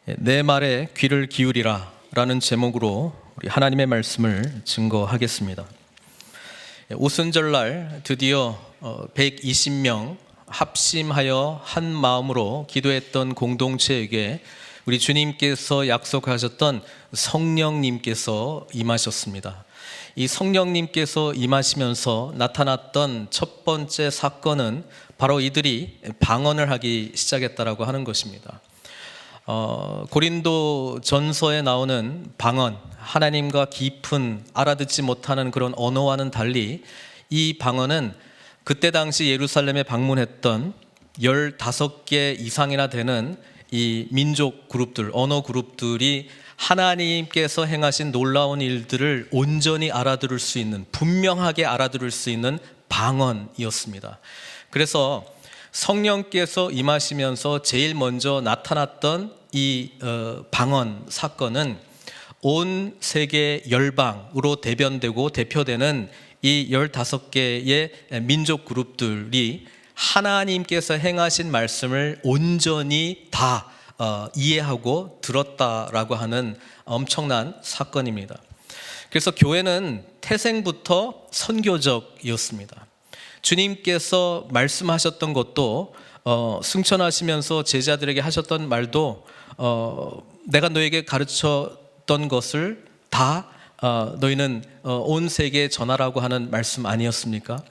내 말에 귀를 기울이라 라는 제목으로 우리 하나님의 말씀을 증거하겠습니다. 오순절날 드디어 120명 합심하여 한 마음으로 기도했던 공동체에게 우리 주님께서 약속하셨던 성령님께서 임하셨습니다. 이 성령님께서 임하시면서 나타났던 첫 번째 사건은 바로 이들이 방언을 하기 시작했다라고 하는 것입니다. 고린도 전서에 나오는 방언, 하나님과 깊은 알아듣지 못하는 그런 언어와는 달리 이 방언은 그때 당시 예루살렘에 방문했던 15개 이상이나 되는 이 민족 그룹들, 언어 그룹들이 하나님께서 행하신 놀라운 일들을 온전히 알아들을 수 있는, 분명하게 알아들을 수 있는 방언이었습니다. 그래서 성령께서 임하시면서 제일 먼저 나타났던 이 방언 사건은 온 세계 열방으로 대변되고 대표되는 이 15개의 민족 그룹들이 하나님께서 행하신 말씀을 온전히 다 이해하고 들었다라고 하는 엄청난 사건입니다. 그래서 교회는 태생부터 선교적이었습니다. 주님께서 말씀하셨던 것도 승천하시면서 제자들에게 하셨던 말도 내가 너에게 가르쳤던 것을 다 너희는 온 세계에 전하라고 하는 말씀 아니었습니까?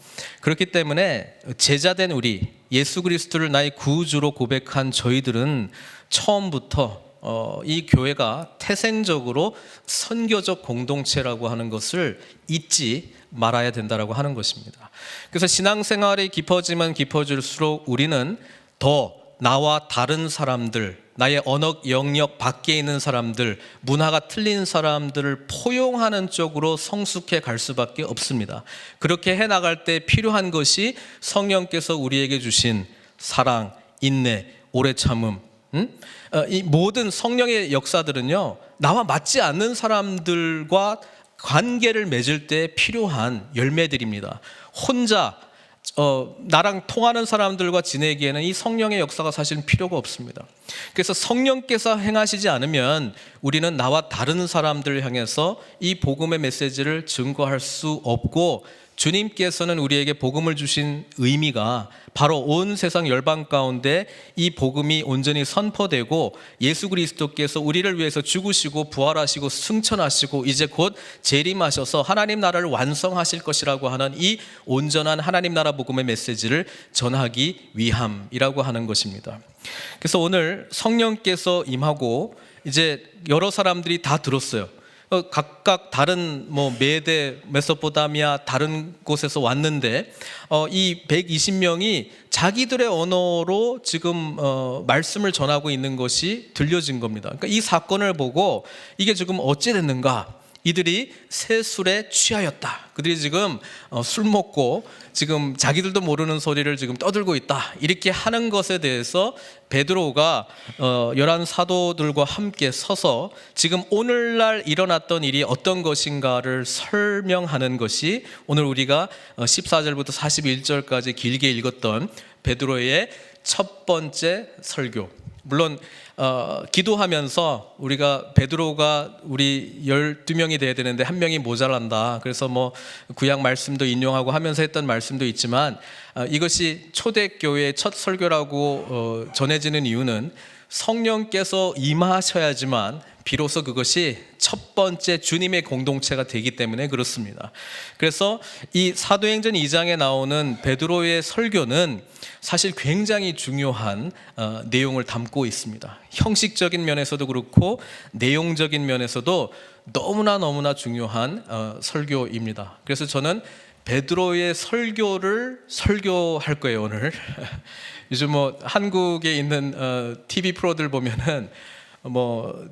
그렇기 때문에 제자된 우리, 예수 그리스도를 나의 구주로 고백한 저희들은 처음부터 이 교회가 태생적으로 선교적 공동체라고 하는 것을 잊지 말아야 된다라고 하는 것입니다. 그래서 신앙생활이 깊어지면 깊어질수록 우리는 더 나와 다른 사람들, 나의 언어 영역 밖에 있는 사람들, 문화가 틀린 사람들을 포용하는 쪽으로 성숙해 갈 수밖에 없습니다. 그렇게 해나갈 때 필요한 것이 성령께서 우리에게 주신 사랑, 인내, 오래 참음, 이 모든 성령의 역사들은요, 나와 맞지 않는 사람들과 관계를 맺을 때 필요한 열매들입니다. 혼자 나랑 통하는 사람들과 지내기에는 이 성령의 역사가 사실 필요가 없습니다. 그래서 성령께서 행하시지 않으면 우리는 나와 다른 사람들을 향해서 이 복음의 메시지를 증거할 수 없고, 주님께서는 우리에게 복음을 주신 의미가 바로 온 세상 열방 가운데 이 복음이 온전히 선포되고 예수 그리스도께서 우리를 위해서 죽으시고 부활하시고 승천하시고 이제 곧 재림하셔서 하나님 나라를 완성하실 것이라고 하는 이 온전한 하나님 나라 복음의 메시지를 전하기 위함이라고 하는 것입니다. 그래서 오늘 성령께서 임하고 이제 여러 사람들이 다 들었어요. 각각 다른 메대, 메소포타미아 다른 곳에서 왔는데 이 120명이 자기들의 언어로 지금 말씀을 전하고 있는 것이 들려진 겁니다. 그러니까 이 사건을 보고 이게 지금 어찌 됐는가? 이들이 새 술에 취하였다. 그들이 지금 술 먹고 지금 자기들도 모르는 소리를 지금 떠들고 있다. 이렇게 하는 것에 대해서 베드로가 11 사도들과 함께 서서 지금 오늘날 일어났던 일이 어떤 것인가를 설명하는 것이 오늘 우리가 14절부터 41절까지 길게 읽었던 베드로의 첫 번째 설교. 물론 기도하면서 우리가 베드로가 우리 12명이 돼야 되는데 한 명이 모자란다. 그래서 구약 말씀도 인용하고 하면서 했던 말씀도 있지만 이것이 초대교회의 첫 설교라고 전해지는 이유는 성령께서 임하셔야지만 비로소 그것이 첫 번째 주님의 공동체가 되기 때문에 그렇습니다. 그래서 이 사도행전 2장에 나오는 베드로의 설교는 사실 굉장히 중요한 내용을 담고 있습니다. 형식적인 면에서도 그렇고 내용적인 면에서도 너무나 중요한 설교입니다. 그래서 저는 베드로의 설교를 설교할 거예요, 오늘. 요즘 한국에 있는 TV 프로들 보면은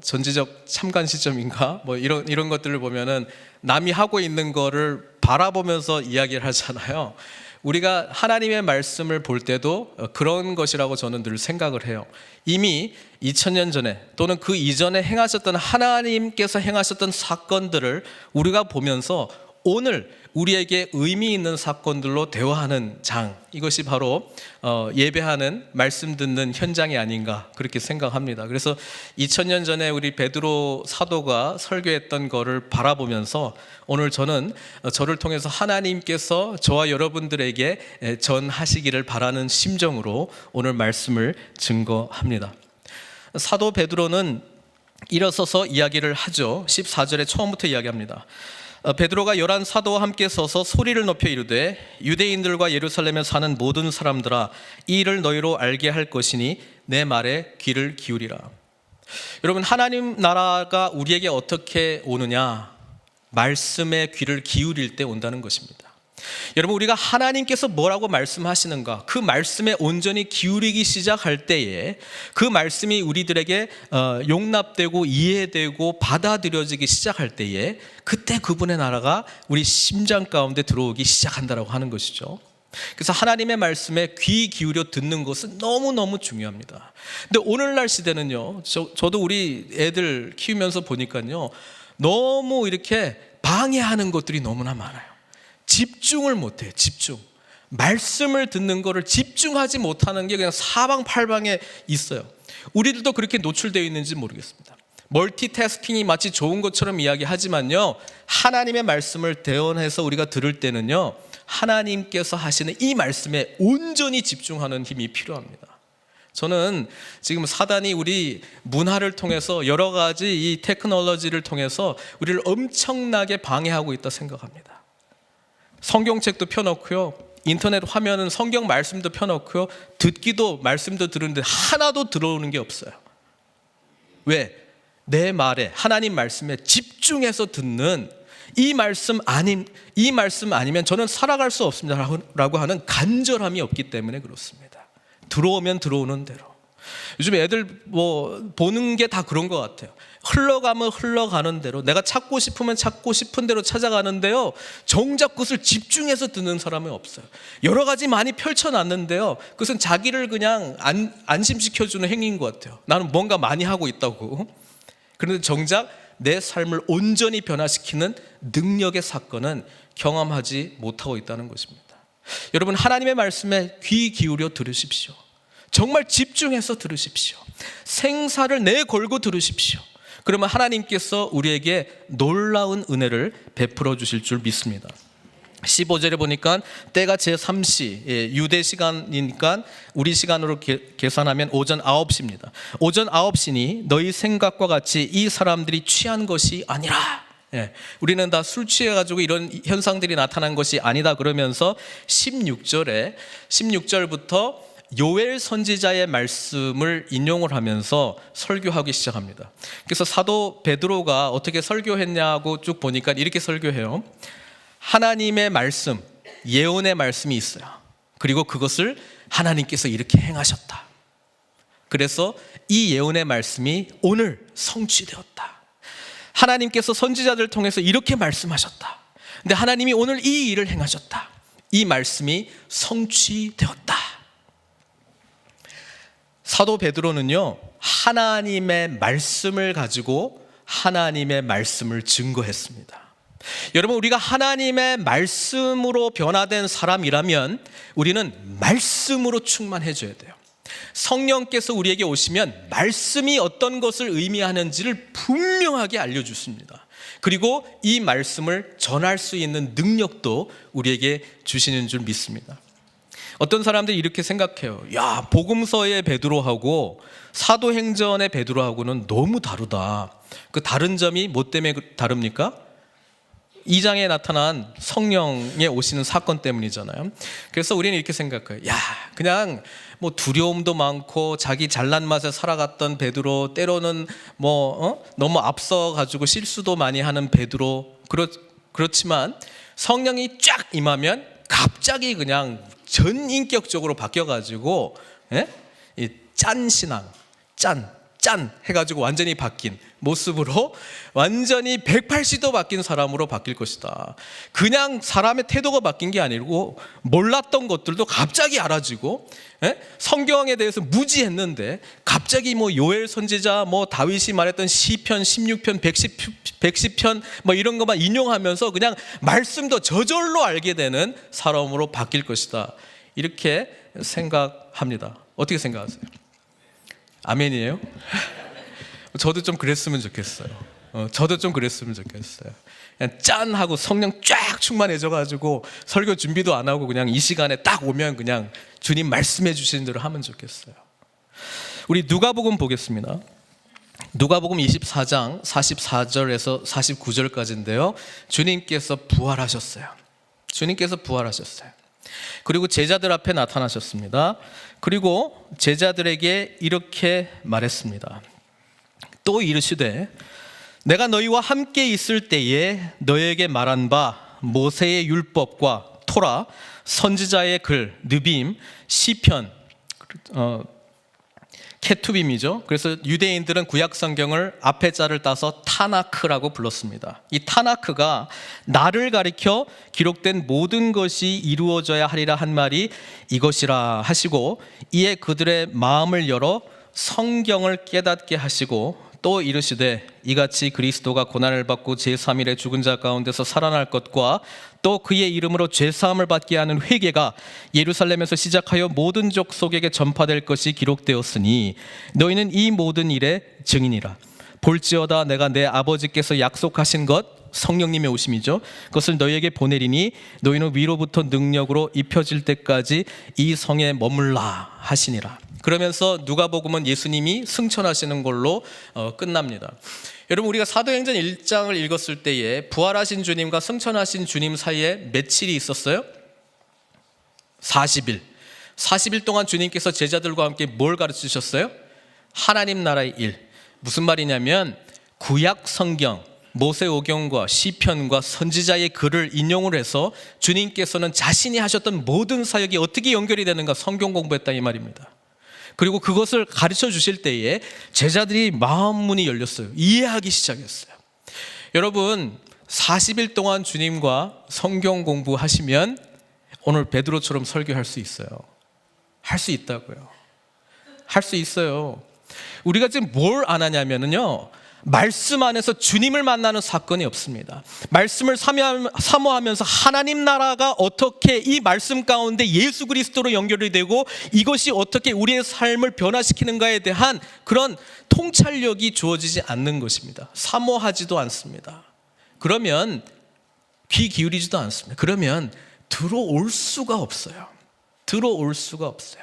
전지적 참관 시점인가 이런 것들을 보면은 남이 하고 있는 거를 바라보면서 이야기를 하잖아요. 우리가 하나님의 말씀을 볼 때도 그런 것이라고 저는 늘 생각을 해요. 이미 2000년 전에 또는 그 이전에 행하셨던 하나님께서 행하셨던 사건들을 우리가 보면서 오늘 우리에게 의미 있는 사건들로 대화하는 장, 이것이 바로 예배하는, 말씀 듣는 현장이 아닌가 그렇게 생각합니다. 그래서 2000년 전에 우리 베드로 사도가 설교했던 거를 바라보면서 오늘 저는 저를 통해서 하나님께서 저와 여러분들에게 전하시기를 바라는 심정으로 오늘 말씀을 증거합니다. 사도 베드로는 일어서서 이야기를 하죠. 14절에 처음부터 이야기합니다. 베드로가 11 사도와 함께 서서 소리를 높여 이르되 유대인들과 예루살렘에 사는 모든 사람들아, 이 일을 너희로 알게 할 것이니 내 말에 귀를 기울이라. 여러분, 하나님 나라가 우리에게 어떻게 오느냐? 말씀에 귀를 기울일 때 온다는 것입니다. 여러분, 우리가 하나님께서 뭐라고 말씀하시는가, 그 말씀에 온전히 기울이기 시작할 때에 그 말씀이 우리들에게 용납되고 이해되고 받아들여지기 시작할 때에 그때 그분의 나라가 우리 심장 가운데 들어오기 시작한다라고 하는 것이죠. 그래서 하나님의 말씀에 귀 기울여 듣는 것은 너무너무 중요합니다. 근데 오늘날 시대는요, 저도 우리 애들 키우면서 보니까요, 너무 이렇게 방해하는 것들이 너무나 많아요. 집중을 못해요. 집중. 말씀을 듣는 거를 집중하지 못하는 게 그냥 사방팔방에 있어요. 우리들도 그렇게 노출되어 있는지 모르겠습니다. 멀티태스킹이 마치 좋은 것처럼 이야기하지만요, 하나님의 말씀을 대언해서 우리가 들을 때는요, 하나님께서 하시는 이 말씀에 온전히 집중하는 힘이 필요합니다. 저는 지금 사단이 우리 문화를 통해서 여러 가지 이 테크놀로지를 통해서 우리를 엄청나게 방해하고 있다 생각합니다. 성경책도 펴놓고요, 인터넷 화면은 성경 말씀도 펴놓고요, 듣기도 말씀도 들었는데 하나도 들어오는 게 없어요. 왜? 내 말에, 하나님 말씀에 집중해서 듣는 이 말씀 아니면 저는 살아갈 수 없습니다 라고 하는 간절함이 없기 때문에 그렇습니다. 들어오면 들어오는 대로. 요즘 애들 보는 게 다 그런 것 같아요. 흘러가면 흘러가는 대로, 내가 찾고 싶으면 찾고 싶은 대로 찾아가는데요, 정작 그것을 집중해서 듣는 사람이 없어요. 여러 가지 많이 펼쳐놨는데요, 그것은 자기를 그냥 안심시켜주는 행위인 것 같아요. 나는 뭔가 많이 하고 있다고. 그런데 정작 내 삶을 온전히 변화시키는 능력의 사건은 경험하지 못하고 있다는 것입니다. 여러분, 하나님의 말씀에 귀 기울여 들으십시오. 정말 집중해서 들으십시오. 생사를 내걸고 들으십시오. 그러면 하나님께서 우리에게 놀라운 은혜를 베풀어 주실 줄 믿습니다. 15절에 보니까 때가 제3시, 유대 시간이니까 우리 시간으로 계산하면 오전 9시입니다. 오전 9시니 너희 생각과 같이 이 사람들이 취한 것이 아니라. 우리는 다 술 취해가지고 이런 현상들이 나타난 것이 아니다 그러면서 16절부터 요엘 선지자의 말씀을 인용을 하면서 설교하기 시작합니다. 그래서 사도 베드로가 어떻게 설교했냐고 쭉 보니까 이렇게 설교해요. 하나님의 말씀, 예언의 말씀이 있어요. 그리고 그것을 하나님께서 이렇게 행하셨다. 그래서 이 예언의 말씀이 오늘 성취되었다. 하나님께서 선지자들을 통해서 이렇게 말씀하셨다. 근데 하나님이 오늘 이 일을 행하셨다. 이 말씀이 성취되었다. 사도 베드로는요, 하나님의 말씀을 가지고 하나님의 말씀을 증거했습니다. 여러분, 우리가 하나님의 말씀으로 변화된 사람이라면 우리는 말씀으로 충만해져야 돼요. 성령께서 우리에게 오시면 말씀이 어떤 것을 의미하는지를 분명하게 알려주십니다. 그리고 이 말씀을 전할 수 있는 능력도 우리에게 주시는 줄 믿습니다. 어떤 사람들이 이렇게 생각해요. 야, 복음서의 베드로하고 사도행전의 베드로하고는 너무 다르다. 그 다른 점이 뭐 때문에 다릅니까? 2장에 나타난 성령에 오시는 사건 때문이잖아요. 그래서 우리는 이렇게 생각해요. 야, 그냥 두려움도 많고 자기 잘난 맛에 살아갔던 베드로, 때로는 너무 앞서가지고 실수도 많이 하는 베드로, 그렇지만 성령이 쫙 임하면 갑자기 그냥 전인격적으로 바뀌어가지고 이 짠 신앙, 짠 해가지고 완전히 바뀐 모습으로 완전히 180도 바뀐 사람으로 바뀔 것이다. 그냥 사람의 태도가 바뀐 게 아니고 몰랐던 것들도 갑자기 알아지고, 성경에 대해서 무지했는데 갑자기 뭐 요엘 선지자, 뭐 다윗이 말했던 시편 16편 110편 뭐 이런 것만 인용하면서 그냥 말씀도 저절로 알게 되는 사람으로 바뀔 것이다. 이렇게 생각합니다. 어떻게 생각하세요? 아멘이에요? 저도 좀 그랬으면 좋겠어요. 저도 좀 그랬으면 좋겠어요. 그냥 짠 하고 성령 쫙 충만해져가지고 설교 준비도 안 하고 그냥 이 시간에 딱 오면 그냥 주님 말씀해 주시는 대로 하면 좋겠어요. 우리 누가복음 보겠습니다. 누가복음 24장 44절에서 49절까지인데요. 주님께서 부활하셨어요. 주님께서 부활하셨어요. 그리고 제자들 앞에 나타나셨습니다. 그리고 제자들에게 이렇게 말했습니다. 또 이르시되 내가 너희와 함께 있을 때에 너희에게 말한 바 모세의 율법과 토라, 선지자의 글, 느빔, 시편, 케투빔이죠. 그래서 유대인들은 구약 성경을 앞에 자를 따서 타나크라고 불렀습니다. 이 타나크가 나를 가리켜 기록된 모든 것이 이루어져야 하리라 한 말이 이것이라 하시고, 이에 그들의 마음을 열어 성경을 깨닫게 하시고, 또 이르시되 이같이 그리스도가 고난을 받고 제3일에 죽은 자 가운데서 살아날 것과 또 그의 이름으로 죄사함을 받게 하는 회개가 예루살렘에서 시작하여 모든 족속에게 전파될 것이 기록되었으니 너희는 이 모든 일의 증인이라. 볼지어다 내가 내 아버지께서 약속하신 것, 성령님의 오심이죠, 그것을 너희에게 보내리니 너희는 위로부터 능력으로 입혀질 때까지 이 성에 머물라 하시니라. 그러면서 누가복음은 예수님이 승천하시는 걸로 끝납니다. 여러분, 우리가 사도행전 1장을 읽었을 때에 부활하신 주님과 승천하신 주님 사이에 며칠이 있었어요? 40일. 40일 동안 주님께서 제자들과 함께 뭘 가르치셨어요? 하나님 나라의 일. 무슨 말이냐면 구약 성경, 모세오경과 시편과 선지자의 글을 인용을 해서 주님께서는 자신이 하셨던 모든 사역이 어떻게 연결이 되는가 성경 공부했다 이 말입니다. 그리고 그것을 가르쳐 주실 때에 제자들이 마음 문이 열렸어요. 이해하기 시작했어요. 여러분, 40일 동안 주님과 성경 공부하시면 오늘 베드로처럼 설교할 수 있어요. 할 수 있다고요. 할 수 있어요. 우리가 지금 뭘 안 하냐면요, 말씀 안에서 주님을 만나는 사건이 없습니다. 말씀을 사모하면서 하나님 나라가 어떻게 이 말씀 가운데 예수 그리스도로 연결이 되고 이것이 어떻게 우리의 삶을 변화시키는가에 대한 그런 통찰력이 주어지지 않는 것입니다. 사모하지도 않습니다. 그러면 귀 기울이지도 않습니다. 그러면 들어올 수가 없어요. 들어올 수가 없어요.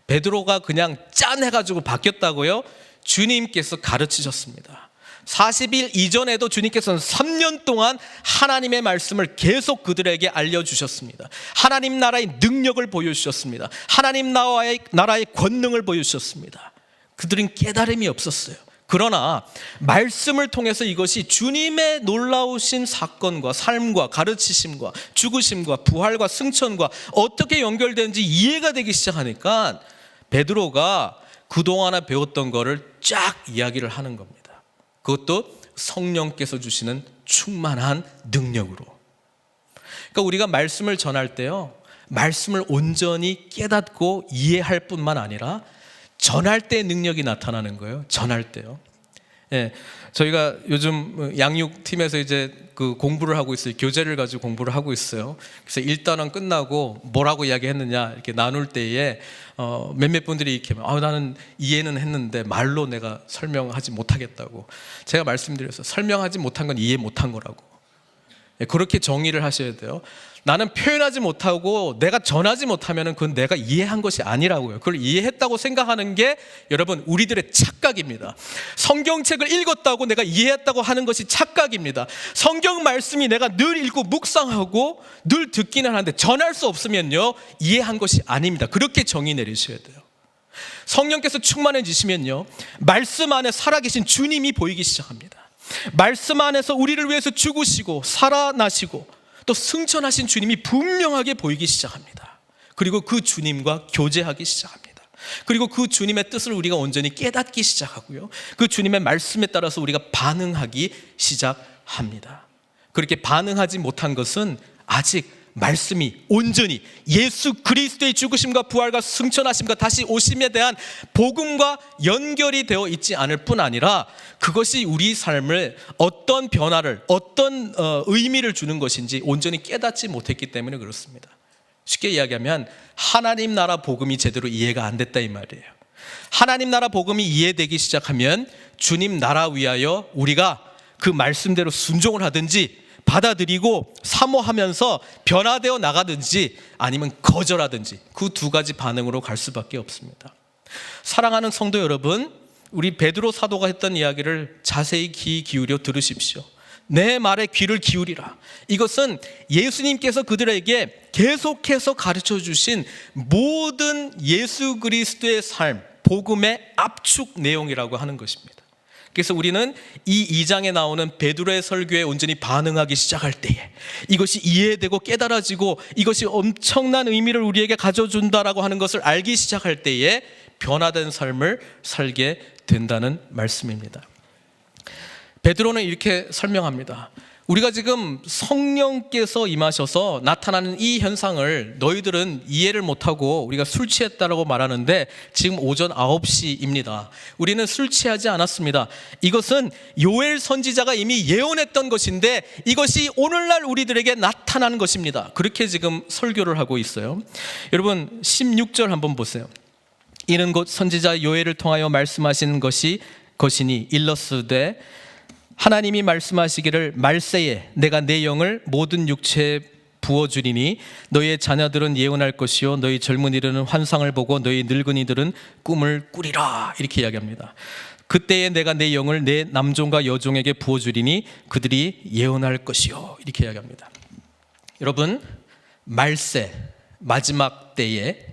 베드로가 그냥 짠 해가지고 바뀌었다고요? 주님께서 가르치셨습니다. 40일 이전에도 주님께서는 3년 동안 하나님의 말씀을 계속 그들에게 알려주셨습니다. 하나님 나라의 능력을 보여주셨습니다. 하나님 나라의 권능을 보여주셨습니다. 그들은 깨달음이 없었어요. 그러나 말씀을 통해서 이것이 주님의 놀라우신 사건과 삶과 가르치심과 죽으심과 부활과 승천과 어떻게 연결되는지 이해가 되기 시작하니까 베드로가 그동안에 배웠던 거를 쫙 이야기를 하는 겁니다. 그것도 성령께서 주시는 충만한 능력으로. 그러니까 우리가 말씀을 전할 때요, 말씀을 온전히 깨닫고 이해할 뿐만 아니라 전할 때 능력이 나타나는 거예요. 전할 때요. 예, 저희가 요즘 양육팀에서 이제 그 공부를 하고 있어요. 교재를 가지고 공부를 하고 있어요. 그래서 1단원 끝나고 뭐라고 이야기했느냐 이렇게 나눌 때에 몇몇 분들이 이렇게 나는 이해는 했는데 말로 내가 설명하지 못하겠다고. 제가 말씀드렸어요. 설명하지 못한 건 이해 못한 거라고. 예, 그렇게 정의를 하셔야 돼요. 나는 표현하지 못하고 내가 전하지 못하면 그건 내가 이해한 것이 아니라고요. 그걸 이해했다고 생각하는 게 여러분 우리들의 착각입니다. 성경책을 읽었다고 내가 이해했다고 하는 것이 착각입니다. 성경 말씀이 내가 늘 읽고 묵상하고 늘 듣기는 하는데 전할 수 없으면요, 이해한 것이 아닙니다. 그렇게 정의 내리셔야 돼요. 성령께서 충만해지시면요, 말씀 안에 살아계신 주님이 보이기 시작합니다. 말씀 안에서 우리를 위해서 죽으시고 살아나시고 또 승천하신 주님이 분명하게 보이기 시작합니다. 그리고 그 주님과 교제하기 시작합니다. 그리고 그 주님의 뜻을 우리가 온전히 깨닫기 시작하고요, 그 주님의 말씀에 따라서 우리가 반응하기 시작합니다. 그렇게 반응하지 못한 것은 아직 말씀이 온전히 예수 그리스도의 죽으심과 부활과 승천하심과 다시 오심에 대한 복음과 연결이 되어 있지 않을 뿐 아니라 그것이 우리 삶을 어떤 변화를, 어떤 의미를 주는 것인지 온전히 깨닫지 못했기 때문에 그렇습니다. 쉽게 이야기하면 하나님 나라 복음이 제대로 이해가 안 됐다 이 말이에요. 하나님 나라 복음이 이해되기 시작하면 주님 나라 위하여 우리가 그 말씀대로 순종을 하든지 받아들이고 사모하면서 변화되어 나가든지 아니면 거절하든지 그 두 가지 반응으로 갈 수밖에 없습니다. 사랑하는 성도 여러분, 우리 베드로 사도가 했던 이야기를 자세히 귀 기울여 들으십시오. 내 말에 귀를 기울이라. 이것은 예수님께서 그들에게 계속해서 가르쳐 주신 모든 예수 그리스도의 삶, 복음의 압축 내용이라고 하는 것입니다. 그래서 우리는 이 2장에 나오는 베드로의 설교에 온전히 반응하기 시작할 때에 이것이 이해되고 깨달아지고 이것이 엄청난 의미를 우리에게 가져준다라고 하는 것을 알기 시작할 때에 변화된 삶을 살게 된다는 말씀입니다. 베드로는 이렇게 설명합니다. 우리가 지금 성령께서 임하셔서 나타나는 이 현상을 너희들은 이해를 못하고 우리가 술 취했다라고 말하는데 지금 오전 9시입니다. 우리는 술 취하지 않았습니다. 이것은 요엘 선지자가 이미 예언했던 것인데 이것이 오늘날 우리들에게 나타나는 것입니다. 그렇게 지금 설교를 하고 있어요. 여러분 16절 한번 보세요. 이는 곧 선지자 요엘을 통하여 말씀하신 것이니 일러스되 하나님이 말씀하시기를 말세에 내가 내 영을 모든 육체에 부어주리니 너희의 자녀들은 예언할 것이요 너희 젊은이들은 환상을 보고 너희 늙은이들은 꿈을 꾸리라 이렇게 이야기합니다. 그때에 내가 내 영을 내 남종과 여종에게 부어주리니 그들이 예언할 것이요 이렇게 이야기합니다. 여러분 말세 마지막 때에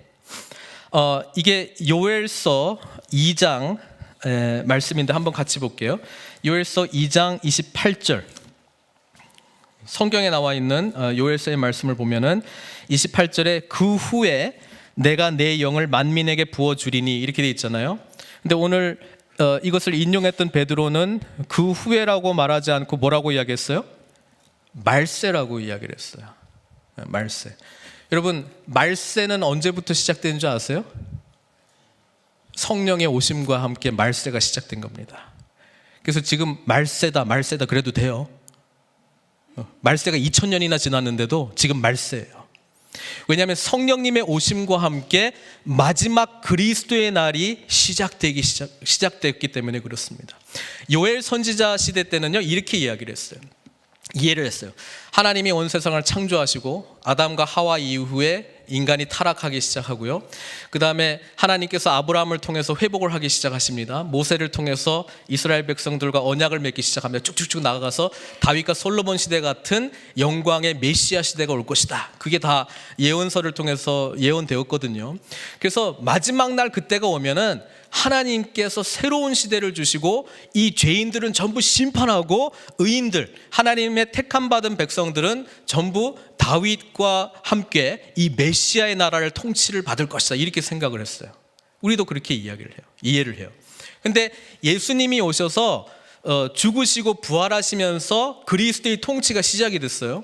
이게 요엘서 2장 말씀인데 한번 같이 볼게요. 요엘서 2장 28절 성경에 나와 있는 요엘서의 말씀을 보면은 28절에 그 후에 내가 내 영을 만민에게 부어주리니 이렇게 돼 있잖아요. 근데 오늘 이것을 인용했던 베드로는 그 후에라고 말하지 않고 뭐라고 이야기했어요? 말세라고 이야기를 했어요. 말세. 여러분 말세는 언제부터 시작된 줄 아세요? 성령의 오심과 함께 말세가 시작된 겁니다. 그래서 지금 말세다 그래도 돼요. 말세가 2000년이나 지났는데도 지금 말세예요. 왜냐하면 성령님의 오심과 함께 마지막 그리스도의 날이 시작됐기 때문에 그렇습니다. 요엘 선지자 시대 때는요 이렇게 이야기를 이해를 했어요. 하나님이 온 세상을 창조하시고 아담과 하와 이후에 인간이 타락하기 시작하고요. 그 다음에 하나님께서 아브라함을 통해서 회복을 하기 시작하십니다. 모세를 통해서 이스라엘 백성들과 언약을 맺기 시작합니다. 쭉쭉쭉 나아가서 다윗과 솔로몬 시대 같은 영광의 메시아 시대가 올 것이다. 그게 다 예언서를 통해서 예언되었거든요. 그래서 마지막 날 그때가 오면은 하나님께서 새로운 시대를 주시고 이 죄인들은 전부 심판하고 의인들, 하나님의 택함 받은 백성들은 전부 다윗과 함께 이 메시아의 나라를 통치를 받을 것이다 이렇게 생각을 했어요. 우리도 그렇게 이해를 해요. 근데 예수님이 오셔서 죽으시고 부활하시면서 그리스도의 통치가 시작이 됐어요.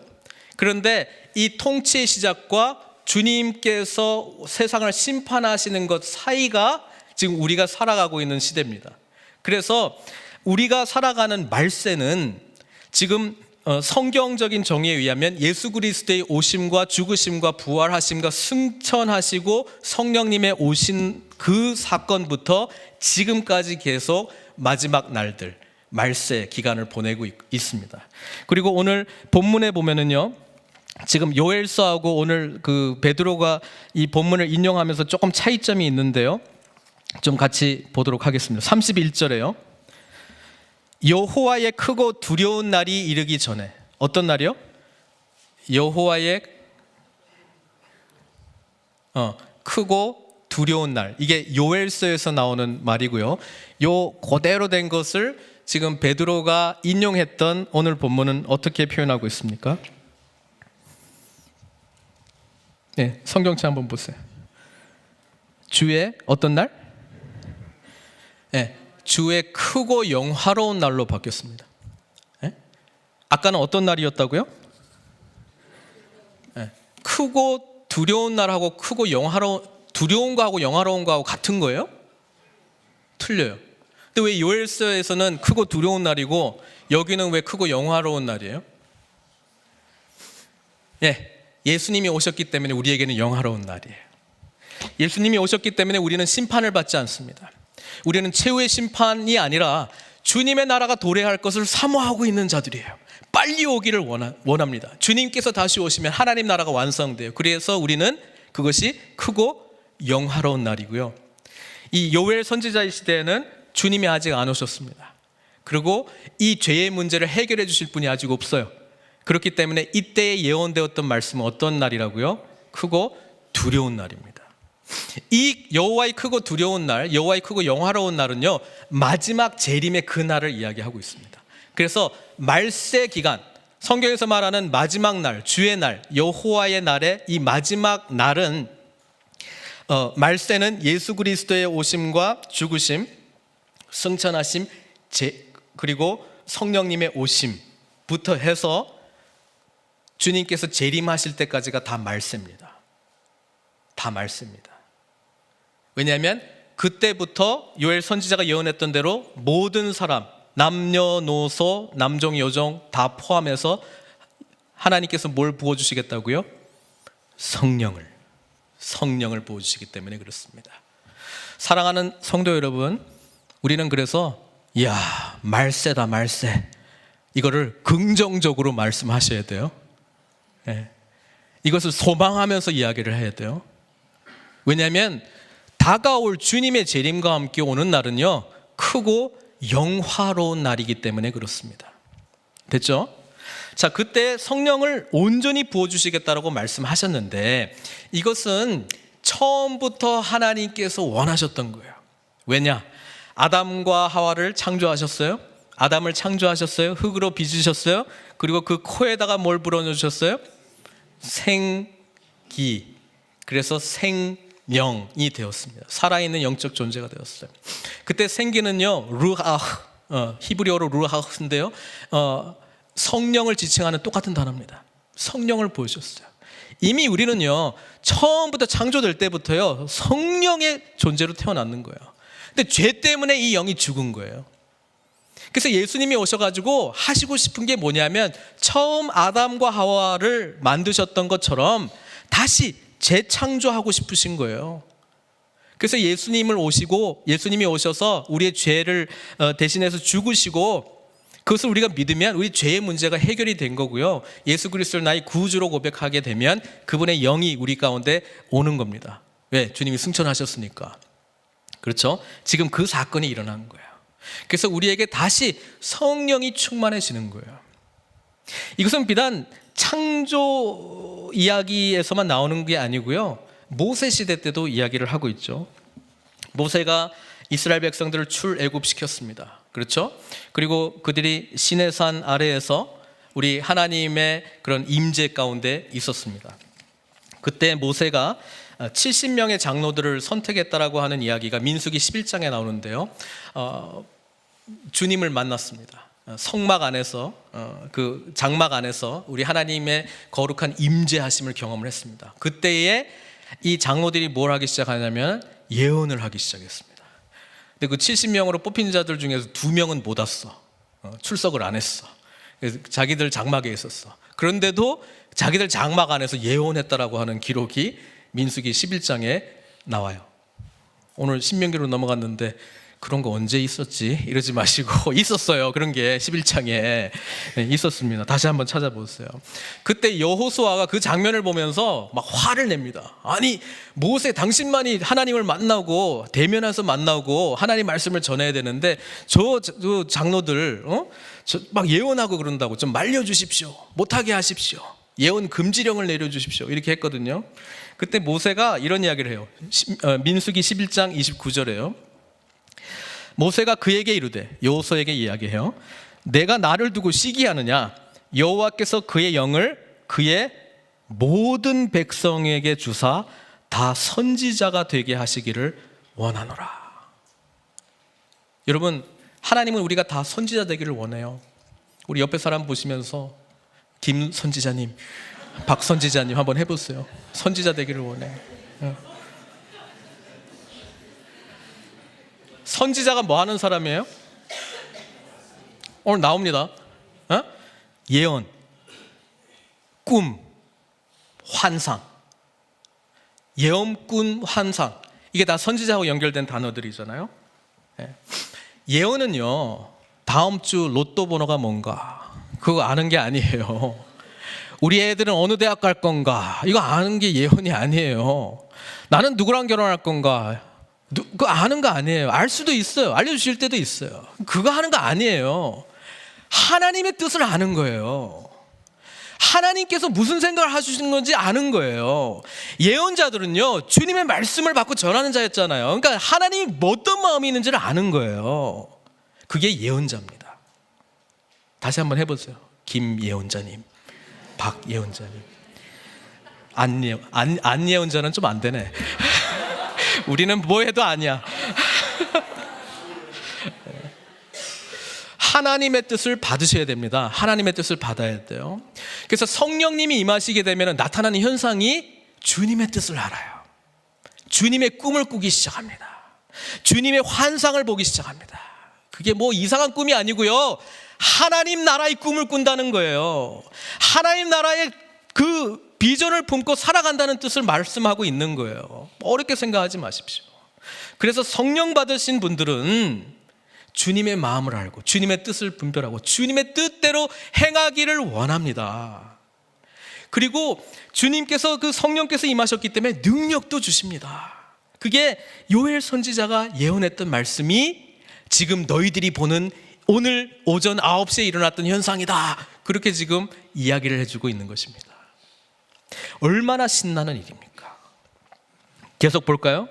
그런데 이 통치의 시작과 주님께서 세상을 심판하시는 것 사이가 지금 우리가 살아가고 있는 시대입니다. 그래서 우리가 살아가는 말세는 지금 성경적인 정의에 의하면 예수 그리스도의 오심과 죽으심과 부활하심과 승천하시고 성령님의 오신 그 사건부터 지금까지 계속 마지막 날들, 말세 기간을 보내고 있습니다. 그리고 오늘 본문에 보면은요, 지금 요엘서하고 오늘 그 베드로가 이 본문을 인용하면서 조금 차이점이 있는데요. 좀 같이 보도록 하겠습니다. 31절에요. 여호와의 크고 두려운 날이 이르기 전에. 어떤 날이요? 여호와의 크고 두려운 날. 이게 요엘서에서 나오는 말이고요. 요 그대로 된 것을 지금 베드로가 인용했던 오늘 본문은 어떻게 표현하고 있습니까? 네, 성경책 한번 보세요. 주의 어떤 날? 네, 주의 크고 영화로운 날로 바뀌었습니다. 네? 아까는 어떤 날이었다고요? 네, 크고 두려운 날하고 크고 두려운 거하고 영화로운 거하고 같은 거예요? 틀려요. 근데 왜 요엘서에서는 크고 두려운 날이고 여기는 왜 크고 영화로운 날이에요? 예, 예수님이 오셨기 때문에 우리에게는 영화로운 날이에요. 예수님이 오셨기 때문에 우리는 심판을 받지 않습니다. 우리는 최후의 심판이 아니라 주님의 나라가 도래할 것을 사모하고 있는 자들이에요. 빨리 오기를 원합니다. 주님께서 다시 오시면 하나님 나라가 완성돼요. 그래서 우리는 그것이 크고 영화로운 날이고요. 이 요엘 선지자의 시대에는 주님이 아직 안 오셨습니다. 그리고 이 죄의 문제를 해결해 주실 분이 아직 없어요. 그렇기 때문에 이때에 예언되었던 말씀은 어떤 날이라고요? 크고 두려운 날입니다. 이 여호와의 크고 두려운 날, 여호와의 크고 영화로운 날은요, 마지막 재림의 그 날을 이야기하고 있습니다. 그래서 말세 기간, 성경에서 말하는 마지막 날, 주의 날, 여호와의 날의 이 마지막 날은 말세는 예수 그리스도의 오심과 죽으심, 승천하심, 그리고 성령님의 오심부터 해서 주님께서 재림하실 때까지가 다 말세입니다. 다 말세입니다. 왜냐하면 그때부터 요엘 선지자가 예언했던 대로 모든 사람, 남녀노소, 남종, 여종 다 포함해서 하나님께서 뭘 부어주시겠다고요? 성령을 부어주시기 때문에 그렇습니다. 사랑하는 성도 여러분, 우리는 그래서 이야, 말세다 말세, 이거를 긍정적으로 말씀하셔야 돼요. 네. 이것을 소망하면서 이야기를 해야 돼요. 왜냐하면 다가올 주님의 재림과 함께 오는 날은요, 크고 영화로운 날이기 때문에 그렇습니다. 됐죠? 자, 그때 성령을 온전히 부어주시겠다라고 말씀하셨는데 이것은 처음부터 하나님께서 원하셨던 거예요. 왜냐? 아담과 하와를 창조하셨어요. 아담을 창조하셨어요. 흙으로 빚으셨어요. 그리고 그 코에다가 뭘 불어넣으셨어요? 생기. 그래서 생명이 되었습니다. 살아있는 영적 존재가 되었어요. 그때 생기는요, 루하흐, 히브리어로 루하흐인데요, 성령을 지칭하는 똑같은 단어입니다. 성령을 보여주셨어요. 이미 우리는요, 처음부터 창조될 때부터요, 성령의 존재로 태어났는 거예요. 근데 죄 때문에 이 영이 죽은 거예요. 그래서 예수님이 오셔가지고 하시고 싶은 게 뭐냐면 처음 아담과 하와를 만드셨던 것처럼 다시 재창조하고 싶으신 거예요. 그래서 예수님이 오셔서 우리의 죄를 대신해서 죽으시고, 그것을 우리가 믿으면 우리 죄의 문제가 해결이 된 거고요. 예수 그리스도를 나의 구주로 고백하게 되면 그분의 영이 우리 가운데 오는 겁니다. 왜? 주님이 승천하셨으니까. 그렇죠? 지금 그 사건이 일어난 거예요. 그래서 우리에게 다시 성령이 충만해지는 거예요. 이것은 비단 창조 이야기에서만 나오는 게 아니고요, 모세 시대 때도 이야기를 하고 있죠. 모세가 이스라엘 백성들을 출애굽시켰습니다. 그렇죠? 그리고 그들이 시내산 아래에서 우리 하나님의 그런 임재 가운데 있었습니다. 그때 모세가 70명의 장로들을 선택했다라고 하는 이야기가 민수기 11장에 나오는데요, 주님을 만났습니다. 성막 안에서, 그 장막 안에서 우리 하나님의 거룩한 임재하심을 경험을 했습니다. 그때에 이 장로들이 뭘 하기 시작하냐면 예언을 하기 시작했습니다. 근데 그 70명으로 뽑힌 자들 중에서 2명은 못 왔어. 출석을 안 했어. 그래서 자기들 장막에 있었어. 그런데도 자기들 장막 안에서 예언했다라고 하는 기록이 민수기 11장에 나와요. 오늘 신명기로 넘어갔는데 그런 거 언제 있었지? 이러지 마시고 있었어요. 그런 게 11장에 있었습니다. 다시 한번 찾아보세요. 그때 여호수아가 그 장면을 보면서 막 화를 냅니다. 아니, 모세 당신만이 하나님을 만나고 대면해서 만나고 하나님 말씀을 전해야 되는데 저 장로들 막 예언하고 그런다고 좀 말려주십시오. 못하게 하십시오. 예언 금지령을 내려주십시오. 이렇게 했거든요. 그때 모세가 이런 이야기를 해요. 민수기 11장 29절에요. 모세가 그에게 이르되, 여호수아에게 이야기해요. 내가 나를 두고 시기하느냐? 여호와께서 그의 영을 그의 모든 백성에게 주사 다 선지자가 되게 하시기를 원하노라. 여러분, 하나님은 우리가 다 선지자 되기를 원해요. 우리 옆에 사람 보시면서 김 선지자님, 박 선지자님 한번 해보세요. 선지자 되기를 원해. 선지자가 뭐 하는 사람이에요? 오늘 나옵니다. 예언, 꿈, 환상. 예언, 꿈, 환상. 이게 다 선지자하고 연결된 단어들이잖아요. 예언은요, 다음 주 로또 번호가 뭔가 그거 아는 게 아니에요. 우리 애들은 어느 대학 갈 건가 이거 아는 게 예언이 아니에요. 나는 누구랑 결혼할 건가 그거 아는 거 아니에요. 알 수도 있어요. 알려주실 때도 있어요. 그거 하는 거 아니에요. 하나님의 뜻을 아는 거예요. 하나님께서 무슨 생각을 하시는 건지 아는 거예요. 예언자들은요, 주님의 말씀을 받고 전하는 자였잖아요. 그러니까 하나님이 어떤 마음이 있는지를 아는 거예요. 그게 예언자입니다. 다시 한번 해보세요. 김 예언자님, 박 예언자님. 안 예언자는 좀 안 되네. 우리는 뭐 해도 아니야. 하나님의 뜻을 받으셔야 됩니다. 하나님의 뜻을 받아야 돼요. 그래서 성령님이 임하시게 되면 나타나는 현상이 주님의 뜻을 알아요. 주님의 꿈을 꾸기 시작합니다. 주님의 환상을 보기 시작합니다. 그게 뭐 이상한 꿈이 아니고요, 하나님 나라의 꿈을 꾼다는 거예요. 하나님 나라의 그 비전을 품고 살아간다는 뜻을 말씀하고 있는 거예요. 어렵게 생각하지 마십시오. 그래서 성령 받으신 분들은 주님의 마음을 알고 주님의 뜻을 분별하고 주님의 뜻대로 행하기를 원합니다. 그리고 주님께서 그 성령께서 임하셨기 때문에 능력도 주십니다. 그게 요엘 선지자가 예언했던 말씀이 지금 너희들이 보는 오늘 오전 9시에 일어났던 현상이다. 그렇게 지금 이야기를 해주고 있는 것입니다. 얼마나 신나는 일입니까? 계속 볼까요?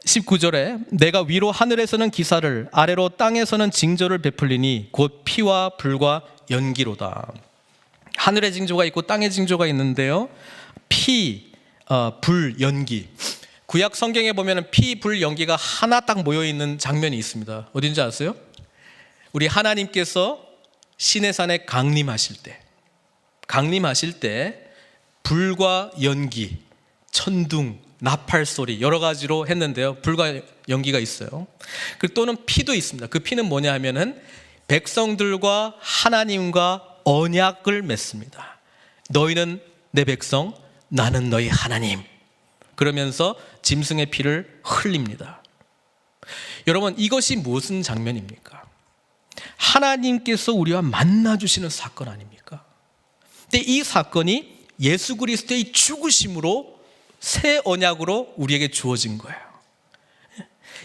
19절에 내가 위로 하늘에서는 기사를 아래로 땅에서는 징조를 베풀리니 곧 피와 불과 연기로다. 하늘의 징조가 있고 땅의 징조가 있는데요, 피, 불, 연기. 구약 성경에 보면 피, 불, 연기가 하나 딱 모여있는 장면이 있습니다. 어딘지 아세요? 우리 하나님께서 시내산에 강림하실 때 불과 연기, 천둥, 나팔 소리 여러 가지로 했는데요, 불과 연기가 있어요. 또는 피도 있습니다. 그 피는 뭐냐 하면은 백성들과 하나님과 언약을 맺습니다. 너희는 내 백성, 나는 너희 하나님. 그러면서 짐승의 피를 흘립니다. 여러분, 이것이 무슨 장면입니까? 하나님께서 우리와 만나주시는 사건 아닙니까? 근데 이 사건이 예수 그리스도의 죽으심으로 새 언약으로 우리에게 주어진 거예요.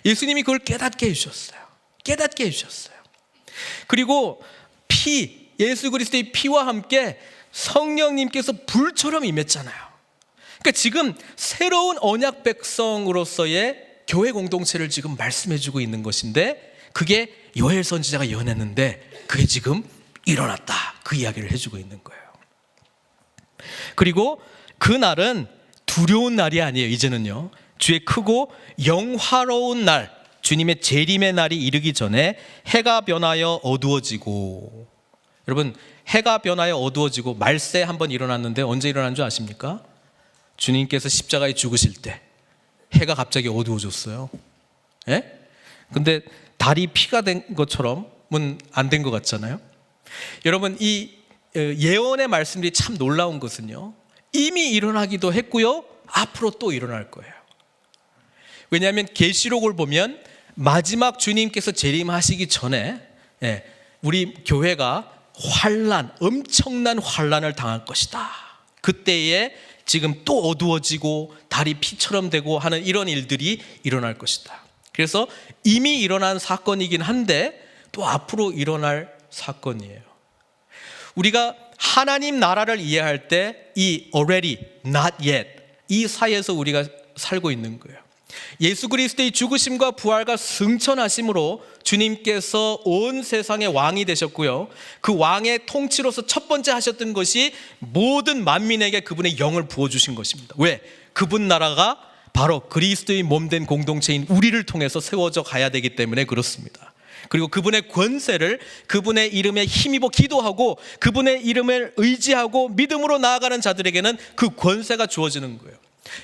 예수님이 그걸 깨닫게 해주셨어요. 그리고 예수 그리스도의 피와 함께 성령님께서 불처럼 임했잖아요. 그러니까 지금 새로운 언약 백성으로서의 교회 공동체를 지금 말씀해주고 있는 것인데, 그게 요엘 선지자가 예언했는데 그게 지금 일어났다, 그 이야기를 해주고 있는 거예요. 그리고 그날은 두려운 날이 아니에요. 이제는요, 주의 크고 영화로운 날, 주님의 재림의 날이 이르기 전에 해가 변하여 어두워지고. 여러분, 해가 변하여 어두워지고 말세 한번 일어났는데 언제 일어난 줄 아십니까? 주님께서 십자가에 죽으실 때 해가 갑자기 어두워졌어요. 근데 달이 피가 된 것처럼은 안 된 것 같잖아요. 여러분, 이 예언의 말씀들이 참 놀라운 것은요, 이미 일어나기도 했고요, 앞으로 또 일어날 거예요. 왜냐하면 계시록을 보면 마지막 주님께서 재림하시기 전에 우리 교회가 엄청난 환난을 당할 것이다. 그때에 지금 또 어두워지고 달이 피처럼 되고 하는 이런 일들이 일어날 것이다. 그래서 이미 일어난 사건이긴 한데 또 앞으로 일어날 사건이에요. 우리가 하나님 나라를 이해할 때 이 already, not yet, 이 사이에서 우리가 살고 있는 거예요. 예수 그리스도의 죽으심과 부활과 승천하심으로 주님께서 온 세상의 왕이 되셨고요, 그 왕의 통치로서 첫 번째 하셨던 것이 모든 만민에게 그분의 영을 부어주신 것입니다. 왜? 그분 나라가 바로 그리스도의 몸된 공동체인 우리를 통해서 세워져 가야 되기 때문에 그렇습니다. 그리고 그분의 권세를 그분의 이름에 힘입어 기도하고 그분의 이름을 의지하고 믿음으로 나아가는 자들에게는 그 권세가 주어지는 거예요.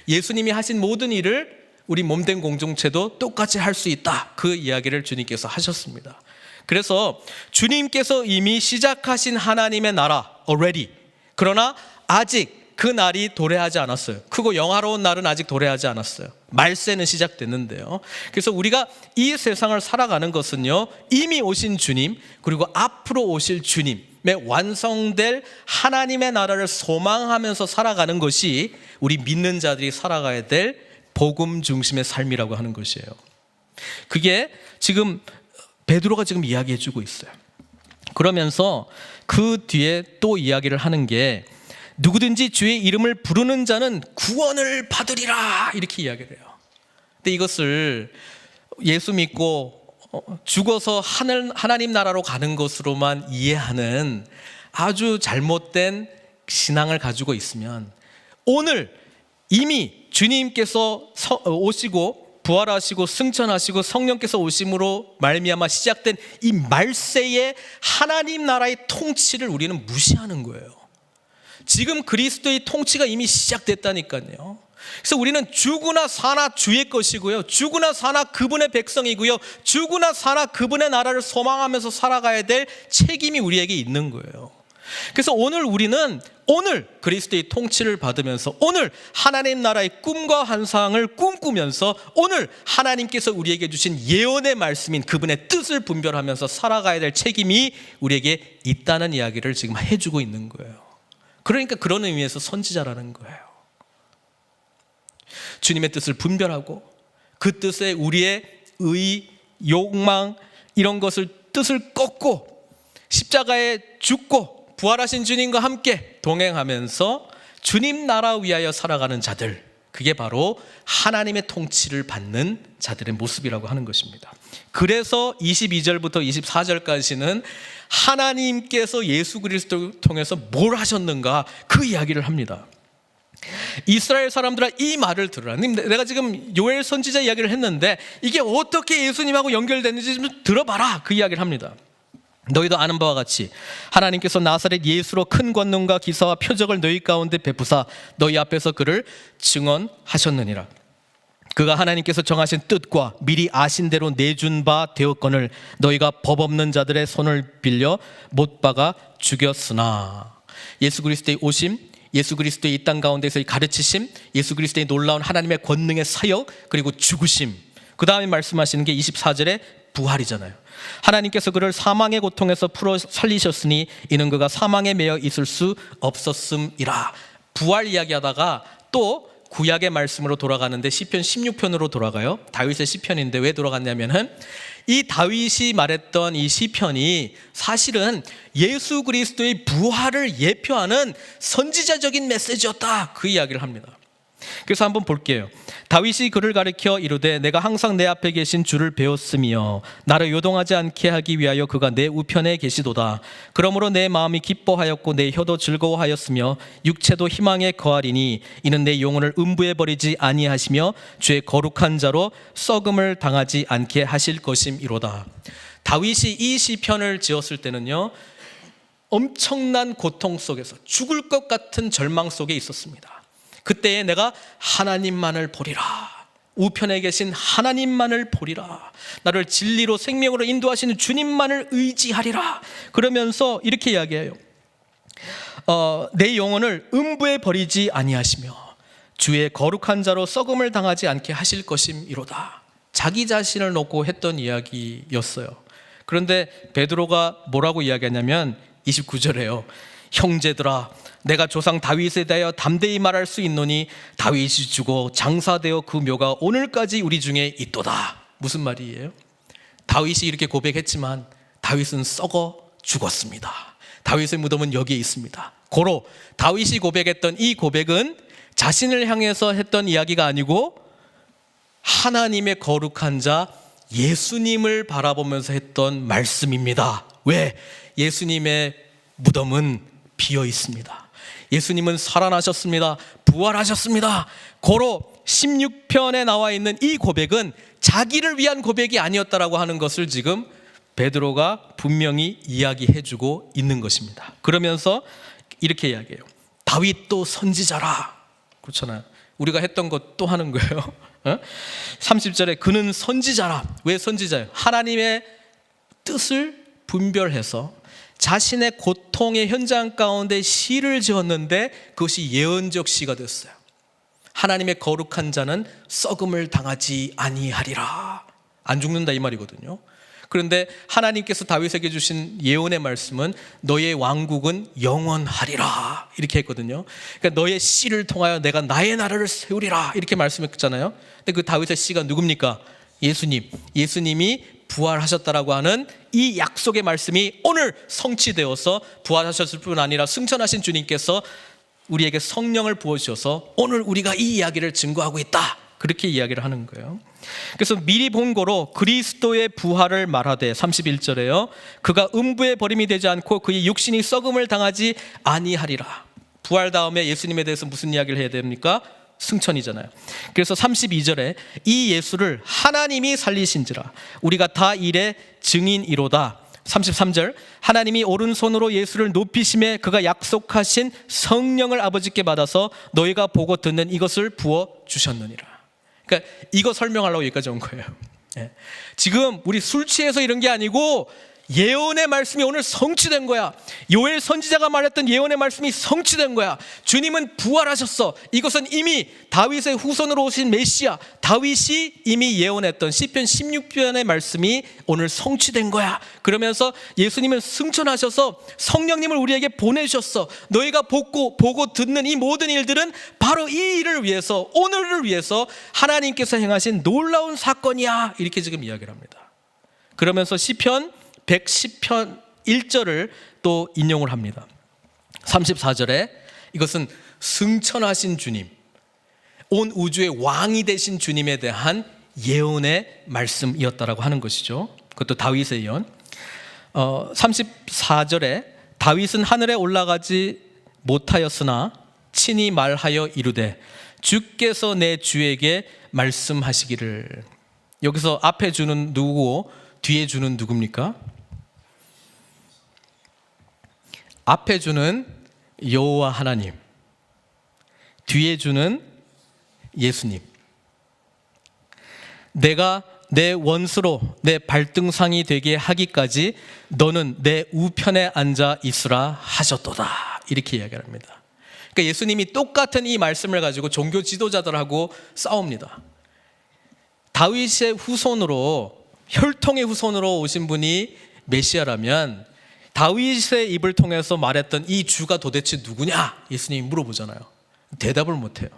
예수님이 하신 모든 일을 우리 몸된 공동체도 똑같이 할 수 있다. 그 이야기를 주님께서 하셨습니다. 그래서 주님께서 이미 시작하신 하나님의 나라 already, 그러나 아직 그 날이 도래하지 않았어요. 크고 영화로운 날은 아직 도래하지 않았어요. 말세는 시작됐는데요. 그래서 우리가 이 세상을 살아가는 것은요, 이미 오신 주님 그리고 앞으로 오실 주님의 완성될 하나님의 나라를 소망하면서 살아가는 것이 우리 믿는 자들이 살아가야 될 복음 중심의 삶이라고 하는 것이에요. 그게 지금 베드로가 지금 이야기해 주고 있어요. 그러면서 그 뒤에 또 이야기를 하는 게 누구든지 주의 이름을 부르는 자는 구원을 받으리라, 이렇게 이야기를 해요. 근데 이것을 예수 믿고 죽어서 하나님 나라로 가는 것으로만 이해하는 아주 잘못된 신앙을 가지고 있으면 오늘 이미 주님께서 오시고 부활하시고 승천하시고 성령께서 오심으로 말미암아 시작된 이 말세의 하나님 나라의 통치를 우리는 무시하는 거예요. 지금 그리스도의 통치가 이미 시작됐다니까요. 그래서 우리는 죽으나 사나 주의 것이고요, 죽으나 사나 그분의 백성이고요, 죽으나 사나 그분의 나라를 소망하면서 살아가야 될 책임이 우리에게 있는 거예요. 그래서 오늘 우리는 오늘 그리스도의 통치를 받으면서 오늘 하나님 나라의 꿈과 환상을 꿈꾸면서 오늘 하나님께서 우리에게 주신 예언의 말씀인 그분의 뜻을 분별하면서 살아가야 될 책임이 우리에게 있다는 이야기를 지금 해주고 있는 거예요. 그러니까 그런 의미에서 선지자라는 거예요. 주님의 뜻을 분별하고 그 뜻에 우리의 의, 욕망 이런 것을 뜻을 꺾고 십자가에 죽고 부활하신 주님과 함께 동행하면서 주님 나라 위하여 살아가는 자들, 그게 바로 하나님의 통치를 받는 자들의 모습이라고 하는 것입니다. 그래서 22절부터 24절까지는 하나님께서 예수 그리스도를 통해서 뭘 하셨는가 그 이야기를 합니다. 이스라엘 사람들아 이 말을 들으라. 내가 지금 요엘 선지자 이야기를 했는데 이게 어떻게 예수님하고 연결되는지 좀 들어봐라, 그 이야기를 합니다. 너희도 아는 바와 같이 하나님께서 나사렛 예수로 큰 권능과 기사와 표적을 너희 가운데 베푸사 너희 앞에서 그를 증언하셨느니라. 그가 하나님께서 정하신 뜻과 미리 아신 대로 내준 바 되었거늘 너희가 법 없는 자들의 손을 빌려 못 박아 죽였으나. 예수 그리스도의 오심, 예수 그리스도의 이 땅 가운데서의 가르치심, 예수 그리스도의 놀라운 하나님의 권능의 사역, 그리고 죽으심, 그 다음에 말씀하시는 게 24절에 부활이잖아요. 하나님께서 그를 사망의 고통에서 풀어 살리셨으니 이는 그가 사망에 매여 있을 수 없었음이라. 부활 이야기하다가 또 구약의 말씀으로 돌아가는데 시편 16편으로 돌아가요. 다윗의 시편인데 왜 돌아갔냐면은 이 다윗이 말했던 이 시편이 사실은 예수 그리스도의 부활을 예표하는 선지자적인 메시지였다, 그 이야기를 합니다. 그래서 한번 볼게요. 다윗이 그를 가리켜 이르되 내가 항상 내 앞에 계신 주를 배웠으며 나를 요동하지 않게 하기 위하여 그가 내 우편에 계시도다. 그러므로 내 마음이 기뻐하였고 내 혀도 즐거워하였으며 육체도 희망에 거하리니 이는 내 영혼을 음부에 버리지 아니하시며 주의 거룩한 자로 썩음을 당하지 않게 하실 것임이로다. 다윗이 이 시편을 지었을 때는요, 엄청난 고통 속에서 죽을 것 같은 절망 속에 있었습니다. 그때에 내가 하나님만을 보리라, 우편에 계신 하나님만을 보리라, 나를 진리로 생명으로 인도하시는 주님만을 의지하리라. 그러면서 이렇게 이야기해요. 내 영혼을 음부에 버리지 아니하시며 주의 거룩한 자로 썩음을 당하지 않게 하실 것임이로다. 자기 자신을 놓고 했던 이야기였어요. 그런데 베드로가 뭐라고 이야기하냐면 29절에요. 형제들아, 내가 조상 다윗에 대하여 담대히 말할 수 있노니 다윗이 죽어 장사되어 그 묘가 오늘까지 우리 중에 있도다. 무슨 말이에요? 다윗이 이렇게 고백했지만 다윗은 썩어 죽었습니다. 다윗의 무덤은 여기에 있습니다. 고로 다윗이 고백했던 이 고백은 자신을 향해서 했던 이야기가 아니고 하나님의 거룩한 자 예수님을 바라보면서 했던 말씀입니다. 왜? 예수님의 무덤은 비어 있습니다. 예수님은 살아나셨습니다. 부활하셨습니다. 고로 16편에 나와 있는 이 고백은 자기를 위한 고백이 아니었다라고 하는 것을 지금 베드로가 분명히 이야기해주고 있는 것입니다. 그러면서 이렇게 이야기해요. 다윗도 선지자라. 그렇잖아요. 우리가 했던 것 또 하는 거예요. 30절에 그는 선지자라. 왜 선지자예요? 하나님의 뜻을 분별해서 자신의 고통의 현장 가운데 시를 지었는데 그것이 예언적 시가 됐어요. 하나님의 거룩한 자는 썩음을 당하지 아니하리라. 안 죽는다 이 말이거든요. 그런데 하나님께서 다윗에게 주신 예언의 말씀은 너의 왕국은 영원하리라 이렇게 했거든요. 그러니까 너의 씨를 통하여 내가 나의 나라를 세우리라 이렇게 말씀했잖아요. 근데 그 다윗의 씨가 누굽니까? 예수님이 부활하셨다라고 하는 이 약속의 말씀이 오늘 성취되어서 부활하셨을 뿐 아니라 승천하신 주님께서 우리에게 성령을 부어주셔서 오늘 우리가 이 이야기를 증거하고 있다. 그렇게 이야기를 하는 거예요. 그래서 미리 본고로 그리스도의 부활을 말하되 31절에요. 그가 음부의 버림이 되지 않고 그의 육신이 썩음을 당하지 아니하리라. 부활 다음에 예수님에 대해서 무슨 이야기를 해야 됩니까? 승천이잖아요. 그래서 32절에 이 예수를 하나님이 살리신지라 우리가 다 일의 증인이로다. 33절 하나님이 오른손으로 예수를 높이심에 그가 약속하신 성령을 아버지께 받아서 너희가 보고 듣는 이것을 부어주셨느니라. 그러니까 이거 설명하려고 여기까지 온 거예요. 지금 우리 술 취해서 이런 게 아니고 예언의 말씀이 오늘 성취된 거야. 요엘 선지자가 말했던 예언의 말씀이 성취된 거야. 주님은 부활하셨어. 이것은 이미 다윗의 후손으로 오신 메시아 다윗이 이미 예언했던 시편 16편의 말씀이 오늘 성취된 거야. 그러면서 예수님은 승천하셔서 성령님을 우리에게 보내셨어. 너희가 보고 듣는 이 모든 일들은 바로 이 일을 위해서 오늘을 위해서 하나님께서 행하신 놀라운 사건이야. 이렇게 지금 이야기를 합니다. 그러면서 시편 110편 1절을 또 인용을 합니다. 34절에 이것은 승천하신 주님, 온 우주의 왕이 되신 주님에 대한 예언의 말씀이었다라고 하는 것이죠. 그것도 다윗의 예언. 34절에 다윗은 하늘에 올라가지 못하였으나 친히 말하여 이르되 주께서 내 주에게 말씀하시기를. 여기서 앞에 주는 누구고 뒤에 주는 누굽니까? 앞에 주는 여호와 하나님, 뒤에 주는 예수님. 내가 내 원수로 내 발등상이 되게 하기까지 너는 내 우편에 앉아 있으라 하셨도다. 이렇게 이야기합니다. 그러니까 예수님이 똑같은 이 말씀을 가지고 종교 지도자들하고 싸웁니다. 다윗의 후손으로, 혈통의 후손으로 오신 분이 메시아라면 다윗의 입을 통해서 말했던 이 주가 도대체 누구냐? 예수님이 물어보잖아요. 대답을 못해요.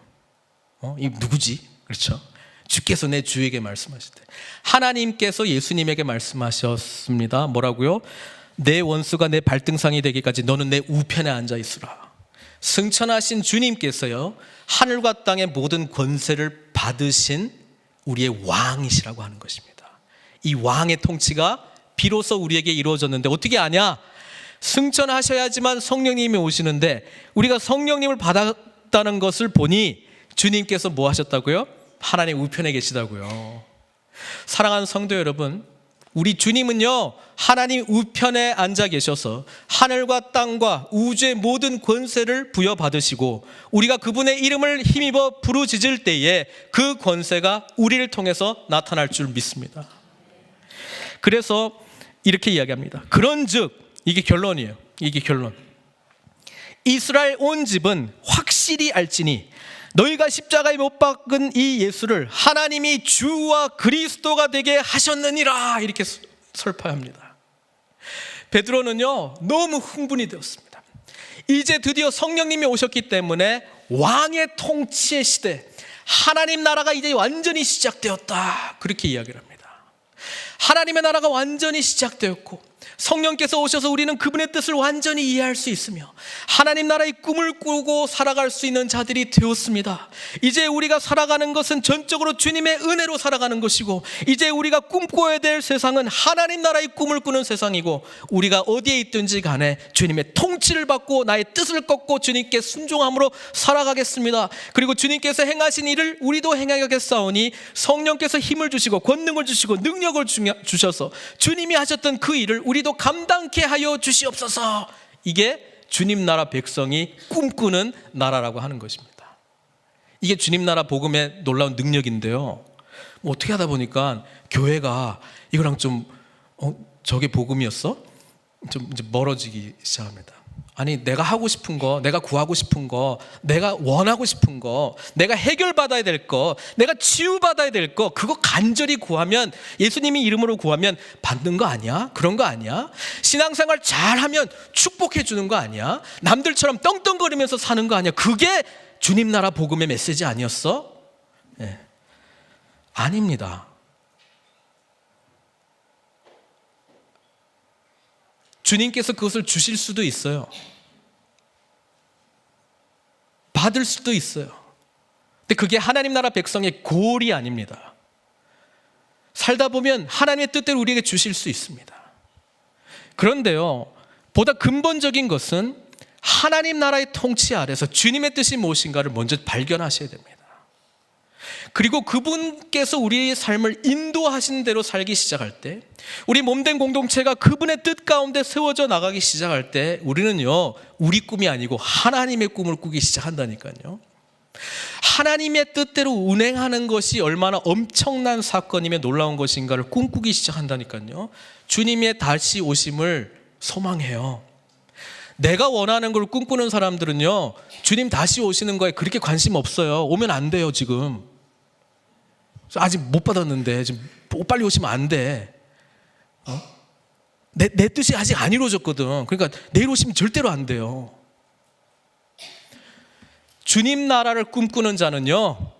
이 누구지? 그렇죠? 주께서 내 주에게 말씀하시대. 하나님께서 예수님에게 말씀하셨습니다. 뭐라고요? 내 원수가 내 발등상이 되기까지 너는 내 우편에 앉아 있으라. 승천하신 주님께서요, 하늘과 땅의 모든 권세를 받으신 우리의 왕이시라고 하는 것입니다. 이 왕의 통치가 비로소 우리에게 이루어졌는데 어떻게 아냐? 승천하셔야지만 성령님이 오시는데 우리가 성령님을 받았다는 것을 보니 주님께서 뭐 하셨다고요? 하나님 우편에 계시다고요. 사랑하는 성도 여러분, 우리 주님은요 하나님 우편에 앉아 계셔서 하늘과 땅과 우주의 모든 권세를 부여받으시고 우리가 그분의 이름을 힘입어 부르짖을 때에 그 권세가 우리를 통해서 나타날 줄 믿습니다. 그래서 이렇게 이야기합니다. 그런즉, 이게 결론이에요. 이게 결론. 이스라엘 온 집은 확실히 알지니 너희가 십자가에 못 박은 이 예수를 하나님이 주와 그리스도가 되게 하셨느니라. 이렇게 설파합니다. 베드로는요 너무 흥분이 되었습니다. 이제 드디어 성령님이 오셨기 때문에 왕의 통치의 시대, 하나님 나라가 이제 완전히 시작되었다. 그렇게 이야기를 합니다. 하나님의 나라가 완전히 시작되었고 성령께서 오셔서 우리는 그분의 뜻을 완전히 이해할 수 있으며 하나님 나라의 꿈을 꾸고 살아갈 수 있는 자들이 되었습니다. 이제 우리가 살아가는 것은 전적으로 주님의 은혜로 살아가는 것이고, 이제 우리가 꿈꿔야 될 세상은 하나님 나라의 꿈을 꾸는 세상이고, 우리가 어디에 있든지 간에 주님의 통치를 받고 나의 뜻을 꺾고 주님께 순종함으로 살아가겠습니다. 그리고 주님께서 행하신 일을 우리도 행하겠사오니 성령께서 힘을 주시고 권능을 주시고 능력을 주셔서 주님이 하셨던 그 일을 우리도 감당케 하여 주시옵소서. 이게 주님 나라 백성이 꿈꾸는 나라라고 하는 것입니다. 이게 주님 나라 복음의 놀라운 능력인데요, 뭐 어떻게 하다 보니까 교회가 이거랑 좀 저게 복음이었어? 좀 이제 멀어지기 시작합니다. 아니, 내가 하고 싶은 거, 내가 구하고 싶은 거, 내가 원하고 싶은 거, 내가 해결받아야 될 거, 내가 치유받아야 될 거, 그거 간절히 구하면, 예수님이 이름으로 구하면 받는 거 아니야? 그런 거 아니야? 신앙생활 잘하면 축복해 주는 거 아니야? 남들처럼 떵떵거리면서 사는 거 아니야? 그게 주님 나라 복음의 메시지 아니었어? 네. 아닙니다. 주님께서 그것을 주실 수도 있어요. 받을 수도 있어요. 근데 그게 하나님 나라 백성의 고올이 아닙니다. 살다 보면 하나님의 뜻대로 우리에게 주실 수 있습니다. 그런데요, 보다 근본적인 것은 하나님 나라의 통치 아래서 주님의 뜻이 무엇인가를 먼저 발견하셔야 됩니다. 그리고 그분께서 우리의 삶을 인도하신 대로 살기 시작할 때, 우리 몸된 공동체가 그분의 뜻 가운데 세워져 나가기 시작할 때, 우리는요, 우리 꿈이 아니고 하나님의 꿈을 꾸기 시작한다니까요. 하나님의 뜻대로 운행하는 것이 얼마나 엄청난 사건이며 놀라운 것인가를 꿈꾸기 시작한다니까요. 주님의 다시 오심을 소망해요. 내가 원하는 걸 꿈꾸는 사람들은요, 주님 다시 오시는 거에 그렇게 관심 없어요. 오면 안 돼요, 지금. 아직 못 받았는데 지금 빨리 오시면 안 돼. 내 뜻이 아직 안 이루어졌거든. 그러니까 내일 오시면 절대로 안 돼요. 주님 나라를 꿈꾸는 자는요,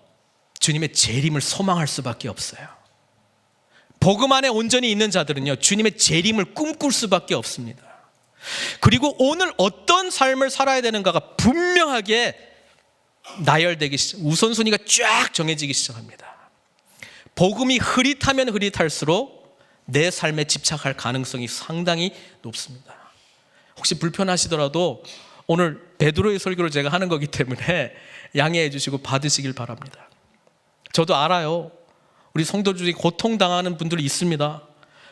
주님의 재림을 소망할 수밖에 없어요. 복음 안에 온전히 있는 자들은요, 주님의 재림을 꿈꿀 수밖에 없습니다. 그리고 오늘 어떤 삶을 살아야 되는가가 분명하게 나열되기 시작, 우선순위가 쫙 정해지기 시작합니다. 복음이 흐릿하면 흐릿할수록 내 삶에 집착할 가능성이 상당히 높습니다. 혹시 불편하시더라도 오늘 베드로의 설교를 제가 하는 거기 때문에 양해해 주시고 받으시길 바랍니다. 저도 알아요. 우리 성도 중에 고통당하는 분들이 있습니다.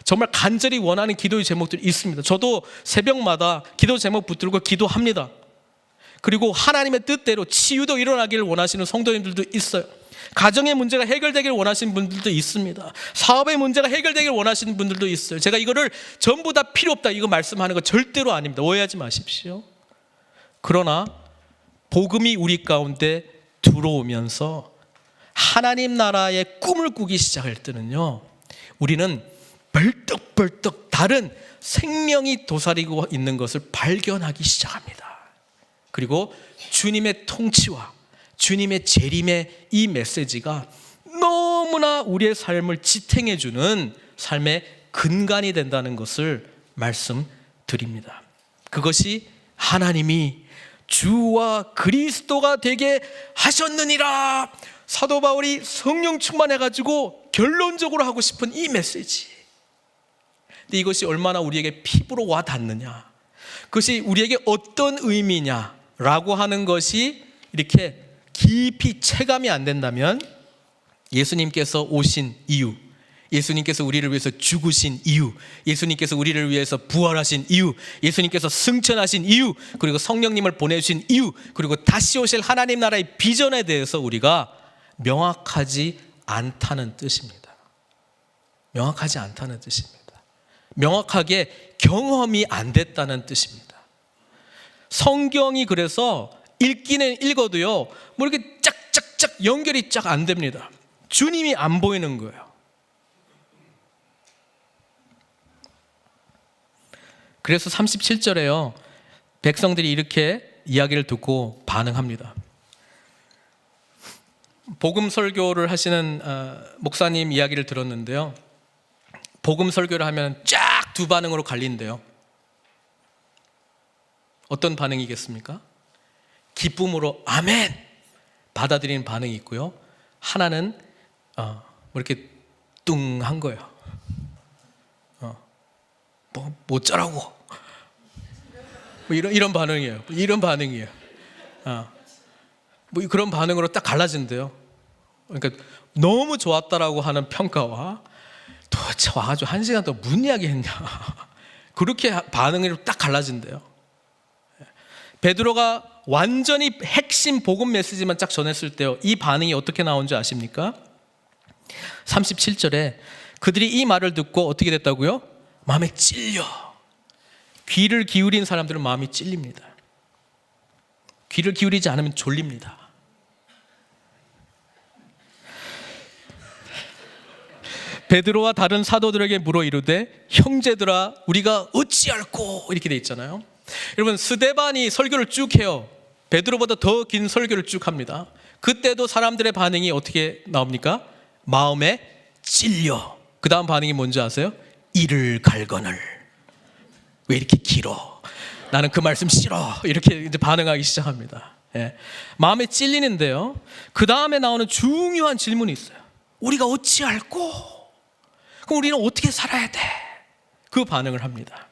정말 간절히 원하는 기도의 제목들이 있습니다. 저도 새벽마다 기도 제목 붙들고 기도합니다. 그리고 하나님의 뜻대로 치유도 일어나기를 원하시는 성도님들도 있어요. 가정의 문제가 해결되기를 원하시는 분들도 있습니다. 사업의 문제가 해결되기를 원하시는 분들도 있어요. 제가 이거를 전부 다 필요 없다 이거 말씀하는 거 절대로 아닙니다. 오해하지 마십시오. 그러나 복음이 우리 가운데 들어오면서 하나님 나라의 꿈을 꾸기 시작할 때는요, 우리는 벌떡벌떡 다른 생명이 도사리고 있는 것을 발견하기 시작합니다. 그리고 주님의 통치와 주님의 재림의 이 메시지가 너무나 우리의 삶을 지탱해주는 삶의 근간이 된다는 것을 말씀드립니다. 그것이 하나님이 주와 그리스도가 되게 하셨느니라, 사도 바울이 성령 충만해가지고 결론적으로 하고 싶은 이 메시지. 근데 이것이 얼마나 우리에게 피부로 와 닿느냐, 그것이 우리에게 어떤 의미냐라고 하는 것이 이렇게 깊이 체감이 안 된다면, 예수님께서 오신 이유, 예수님께서 우리를 위해서 죽으신 이유, 예수님께서 우리를 위해서 부활하신 이유, 예수님께서 승천하신 이유, 그리고 성령님을 보내주신 이유, 그리고 다시 오실 하나님 나라의 비전에 대해서 우리가 명확하지 않다는 뜻입니다. 명확하지 않다는 뜻입니다. 명확하게 경험이 안 됐다는 뜻입니다. 성경이 그래서 읽기는 읽어도요, 뭐 이렇게 짝짝짝 연결이 쫙 안 됩니다. 주님이 안 보이는 거예요. 그래서 37절에요, 백성들이 이렇게 이야기를 듣고 반응합니다. 복음 설교를 하시는 목사님 이야기를 들었는데요, 복음 설교를 하면 쫙 두 반응으로 갈린대요. 어떤 반응이겠습니까? 기쁨으로 아멘 받아들이는 반응이 있고요. 하나는 뭐 이렇게 뚱한 거예요. 뭐 어쩌라고 뭐 이런 반응이에요. 이런 반응이에요. 뭐 그런 반응으로 딱 갈라진대요. 그러니까 너무 좋았다라고 하는 평가와 도대체 와가지고 1시간 동안 무슨 이야기 했냐 그렇게 반응이 딱 갈라진대요. 베드로가 완전히 핵심 복음 메시지만 딱 전했을 때요, 이 반응이 어떻게 나온 줄 아십니까? 37절에 그들이 이 말을 듣고 어떻게 됐다고요? 마음에 찔려. 귀를 기울인 사람들은 마음이 찔립니다. 귀를 기울이지 않으면 졸립니다. 베드로와 다른 사도들에게 물어 이르되 형제들아 우리가 어찌할꼬 이렇게 돼 있잖아요. 여러분 스데반이 설교를 쭉 해요. 베드로보다 더 긴 설교를 쭉 합니다. 그때도 사람들의 반응이 어떻게 나옵니까? 마음에 찔려. 그 다음 반응이 뭔지 아세요? 이를 갈거늘. 왜 이렇게 길어? 나는 그 말씀 싫어. 이렇게 이제 반응하기 시작합니다. 예. 마음에 찔리는데요, 그 다음에 나오는 중요한 질문이 있어요. 우리가 어찌할꼬? 그럼 우리는 어떻게 살아야 돼? 그 반응을 합니다.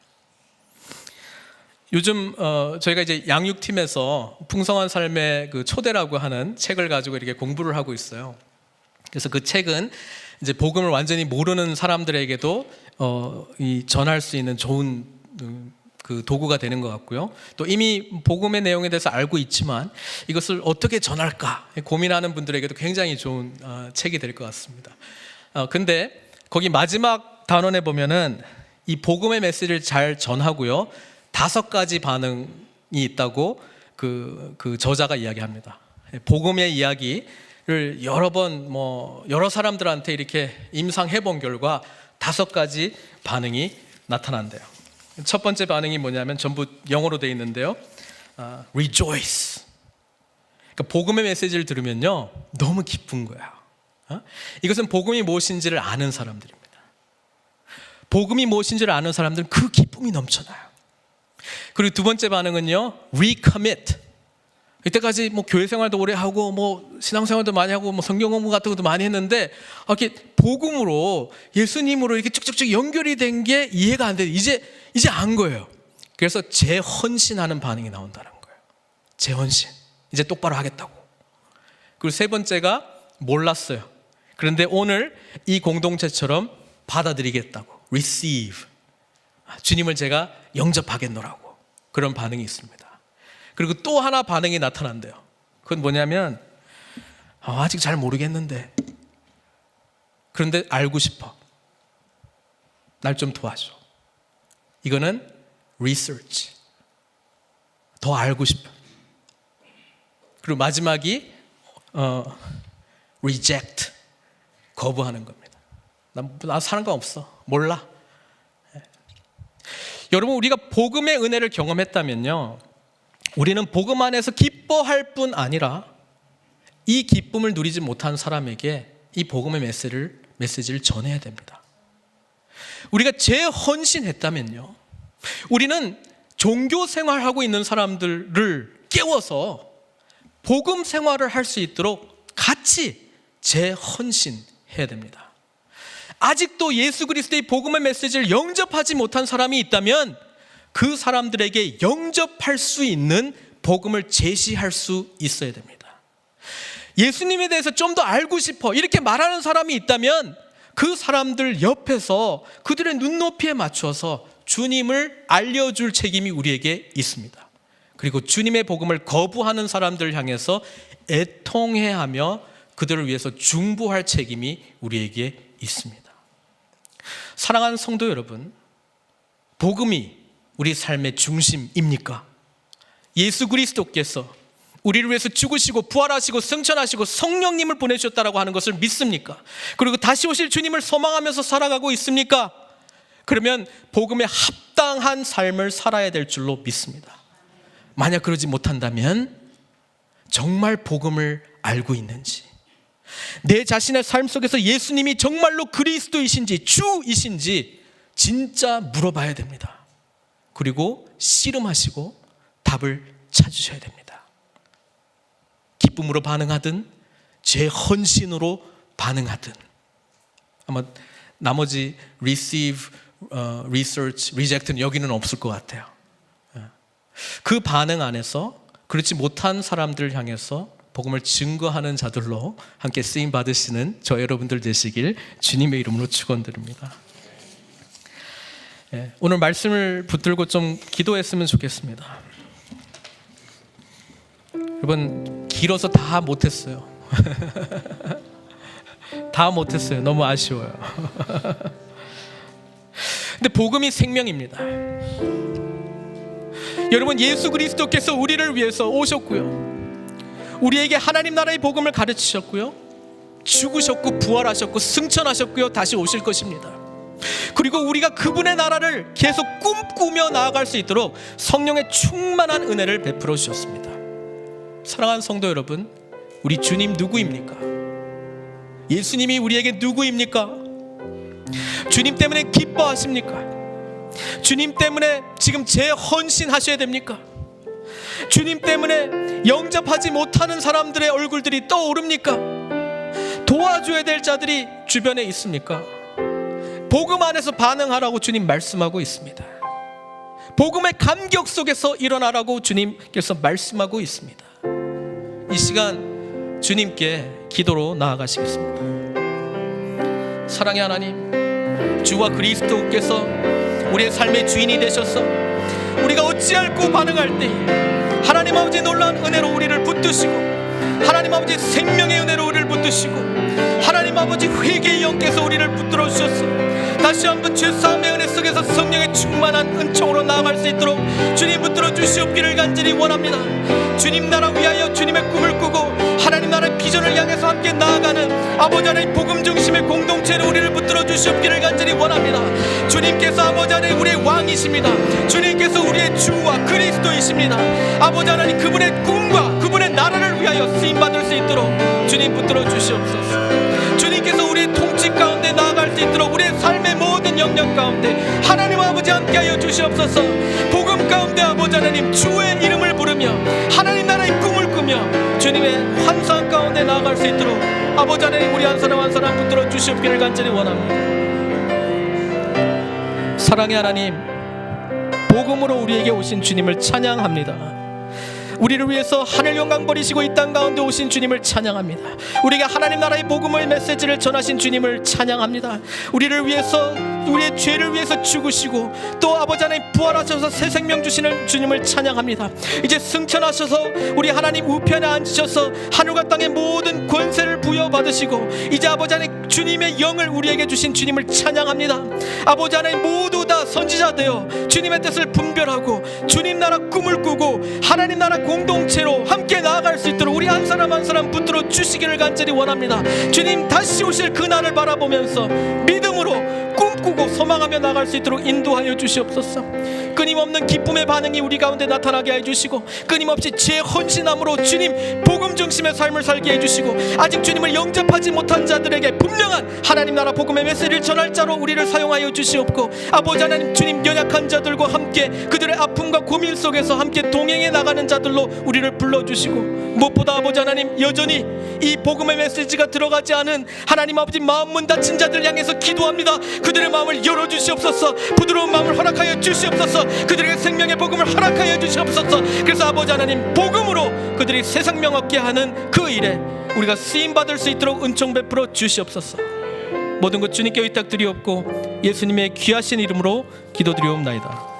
요즘 저희가 이제 양육팀에서 풍성한 삶의 그 초대라고 하는 책을 가지고 이렇게 공부를 하고 있어요. 그래서 그 책은 이제 복음을 완전히 모르는 사람들에게도 이 전할 수 있는 좋은 그 도구가 되는 것 같고요. 또 이미 복음의 내용에 대해서 알고 있지만 이것을 어떻게 전할까 고민하는 분들에게도 굉장히 좋은 책이 될 것 같습니다. 근데 거기 마지막 단원에 보면은 이 복음의 메시지를 잘 전하고요, 5가지 반응이 있다고 그 저자가 이야기합니다. 복음의 이야기를 여러 번 여러 사람들한테 이렇게 임상해 본 결과 5가지 반응이 나타난대요. 첫 번째 반응이 뭐냐면 전부 영어로 되어 있는데요. Rejoice. 그러니까 복음의 메시지를 들으면요 너무 기쁜 거야. 이것은 복음이 무엇인지를 아는 사람들입니다. 복음이 무엇인지를 아는 사람들은 그 기쁨이 넘쳐나요. 그리고 두 번째 반응은요, recommit. 이때까지 뭐 교회 생활도 오래 하고 뭐 신앙 생활도 많이 하고 뭐 성경 공부 같은 것도 많이 했는데 이렇게 복음으로 예수님으로 이렇게 쭉쭉쭉 연결이 된 게 이해가 안 돼. 이제 안 거예요. 그래서 재헌신하는 반응이 나온다는 거예요. 재헌신. 이제 똑바로 하겠다고. 그리고 세 번째가 몰랐어요. 그런데 오늘 이 공동체처럼 받아들이겠다고. receive. 주님을 제가 영접하겠노라고. 그런 반응이 있습니다. 그리고 또 하나 반응이 나타난대요. 그건 뭐냐면 아직 잘 모르겠는데 그런데 알고 싶어. 날 좀 도와줘. 이거는 research. 더 알고 싶어. 그리고 마지막이 reject. 거부하는 겁니다. 나 사는 거 없어. 몰라. 여러분 우리가 복음의 은혜를 경험했다면요, 우리는 복음 안에서 기뻐할 뿐 아니라 이 기쁨을 누리지 못한 사람에게 이 복음의 메시지를 전해야 됩니다. 우리가 재헌신했다면요, 우리는 종교 생활하고 있는 사람들을 깨워서 복음 생활을 할 수 있도록 같이 재헌신해야 됩니다. 아직도 예수 그리스도의 복음의 메시지를 영접하지 못한 사람이 있다면 그 사람들에게 영접할 수 있는 복음을 제시할 수 있어야 됩니다. 예수님에 대해서 좀 더 알고 싶어 이렇게 말하는 사람이 있다면 그 사람들 옆에서 그들의 눈높이에 맞춰서 주님을 알려줄 책임이 우리에게 있습니다. 그리고 주님의 복음을 거부하는 사람들을 향해서 애통해하며 그들을 위해서 중보할 책임이 우리에게 있습니다. 사랑하는 성도 여러분, 복음이 우리 삶의 중심입니까? 예수 그리스도께서 우리를 위해서 죽으시고 부활하시고 승천하시고 성령님을 보내주셨다고 하는 것을 믿습니까? 그리고 다시 오실 주님을 소망하면서 살아가고 있습니까? 그러면 복음에 합당한 삶을 살아야 될 줄로 믿습니다. 만약 그러지 못한다면 정말 복음을 알고 있는지, 내 자신의 삶 속에서 예수님이 정말로 그리스도이신지 주이신지 진짜 물어봐야 됩니다. 그리고 씨름하시고 답을 찾으셔야 됩니다. 기쁨으로 반응하든 제 헌신으로 반응하든, 아마 나머지 receive, research, reject는 여기는 없을 것 같아요. 그 반응 안에서 그렇지 못한 사람들 향해서 복음을 증거하는 자들로 함께 쓰임 받으시는 저 여러분들 되시길 주님의 이름으로 축원드립니다. 오늘 말씀을 붙들고 좀 기도했으면 좋겠습니다. 여러분, 길어서 다 못했어요. 다 못했어요. 너무 아쉬워요. 근데 복음이 생명입니다. 여러분, 예수 그리스도께서 우리를 위해서 오셨고요, 우리에게 하나님 나라의 복음을 가르치셨고요, 죽으셨고 부활하셨고 승천하셨고요, 다시 오실 것입니다. 그리고 우리가 그분의 나라를 계속 꿈꾸며 나아갈 수 있도록 성령의 충만한 은혜를 베풀어 주셨습니다. 사랑하는 성도 여러분, 우리 주님 누구입니까? 예수님이 우리에게 누구입니까? 주님 때문에 기뻐하십니까? 주님 때문에 지금 재헌신하셔야 됩니까? 주님 때문에 영접하지 못하는 사람들의 얼굴들이 떠오릅니까? 도와줘야 될 자들이 주변에 있습니까? 복음 안에서 반응하라고 주님 말씀하고 있습니다. 복음의 감격 속에서 일어나라고 주님께서 말씀하고 있습니다. 이 시간 주님께 기도로 나아가시겠습니다. 사랑의 하나님, 주와 그리스도께서 우리의 삶의 주인이 되셔서 우리가 어찌할꼬 반응할 때에 하나님 아버지 놀라운 은혜로 우리를 붙드시고, 하나님 아버지 생명의 은혜로 우리를 붙드시고, 하나님 아버지 회개의 영께서 우리를 붙들어 주셔서 다시 한번 죄사함의 은혜 속에서 성령의 충만한 은총으로 나아갈 수 있도록 주님 붙들어 주시옵기를 간절히 원합니다. 주님 나라 위하여 주님의 꿈을 꾸고 하나님 나라의 비전을 향해서 함께 나아가는 아버지 하나님 복음 중심의 공동체로 우리를 붙들어 주시옵기를 간절히 원합니다. 주님께서 아버지 하나님 우리의 왕이십니다. 주님께서 우리의 주와 그리스도이십니다. 아버지 하나님, 그분의 꿈과 그분의 나라를 위하여 쓰임받을 수 있도록 주님 붙들어 주시옵소서. 주님께서 우리의 통치 가운데 나아갈 수 있도록 우리의 삶의 모든 영역 가운데 하나님 아버지 함께하여 주시옵소서. 복음 가운데 아버지 하나님 주의 이름을 부르며 하나님 나라의 꿈을 꾸며 주님의 환상 가운데 나아갈 수 있도록 아버지 하나님 우리 한 사람 한 사람 붙들어 주시옵기를 간절히 원합니다. 사랑의 하나님, 복음으로 우리에게 오신 주님을 찬양합니다. 우리를 위해서 하늘 영광 버리시고 이 땅 가운데 오신 주님을 찬양합니다. 우리가 하나님 나라의 복음의 메시지를 전하신 주님을 찬양합니다. 우리를 위해서, 우리의 죄를 위해서 죽으시고 또 아버지 하나님 부활하셔서 새 생명 주시는 주님을 찬양합니다. 이제 승천하셔서 우리 하나님 우편에 앉으셔서 하늘과 땅의 모든 권세를 부여받으시고 이제 아버지 하나님 주님의 영을 우리에게 주신 주님을 찬양합니다. 아버지 하나님 모두 다 선지자 되어 주님의 뜻을 분별하고 주님 나라 꿈을 꾸고 하나님 나라 공동체로 함께 나아갈 수 있도록 우리 한 사람 한 사람 붙들어 주시기를 간절히 원합니다. 주님 다시 오실 그날을 바라보면서 믿음으로 꿈꾸고 소망하며 나아갈 수 있도록 인도하여 주시옵소서. 끊임없는 기쁨의 반응이 우리 가운데 나타나게 해주시고 끊임없이 재헌신함으로 주님 복음 중심의 삶을 살게 해주시고 아직 주님을 영접하지 못한 자들에게 분명한 하나님 나라 복음의 메시지를 전할 자로 우리를 사용하여 주시옵고 아버지 하나님, 주님 연약한 자들과 함께 그들의 아픔과 고민 속에서 함께 동행해 나가는 자들로 우리를 불러주시고 무엇보다 아버지 하나님, 여전히 이 복음의 메시지가 들어가지 않은 하나님 아버지 마음 문 닫힌 자들 향해서 기도합니다. 그들의 마음을 열어주시옵소서. 부드러운 마음을 허락하여 주시옵소서. 그들에게 생명의 복음을 허락하여 주시옵소서. 그래서 아버지 하나님, 복음으로 그들이 새 생명 얻게 하는 그 일에 우리가 쓰임받을 수 있도록 은총 베풀어 주시옵소서. 모든 것 주님께 의탁드리옵고 예수님의 귀하신 이름으로 기도드리옵나이다.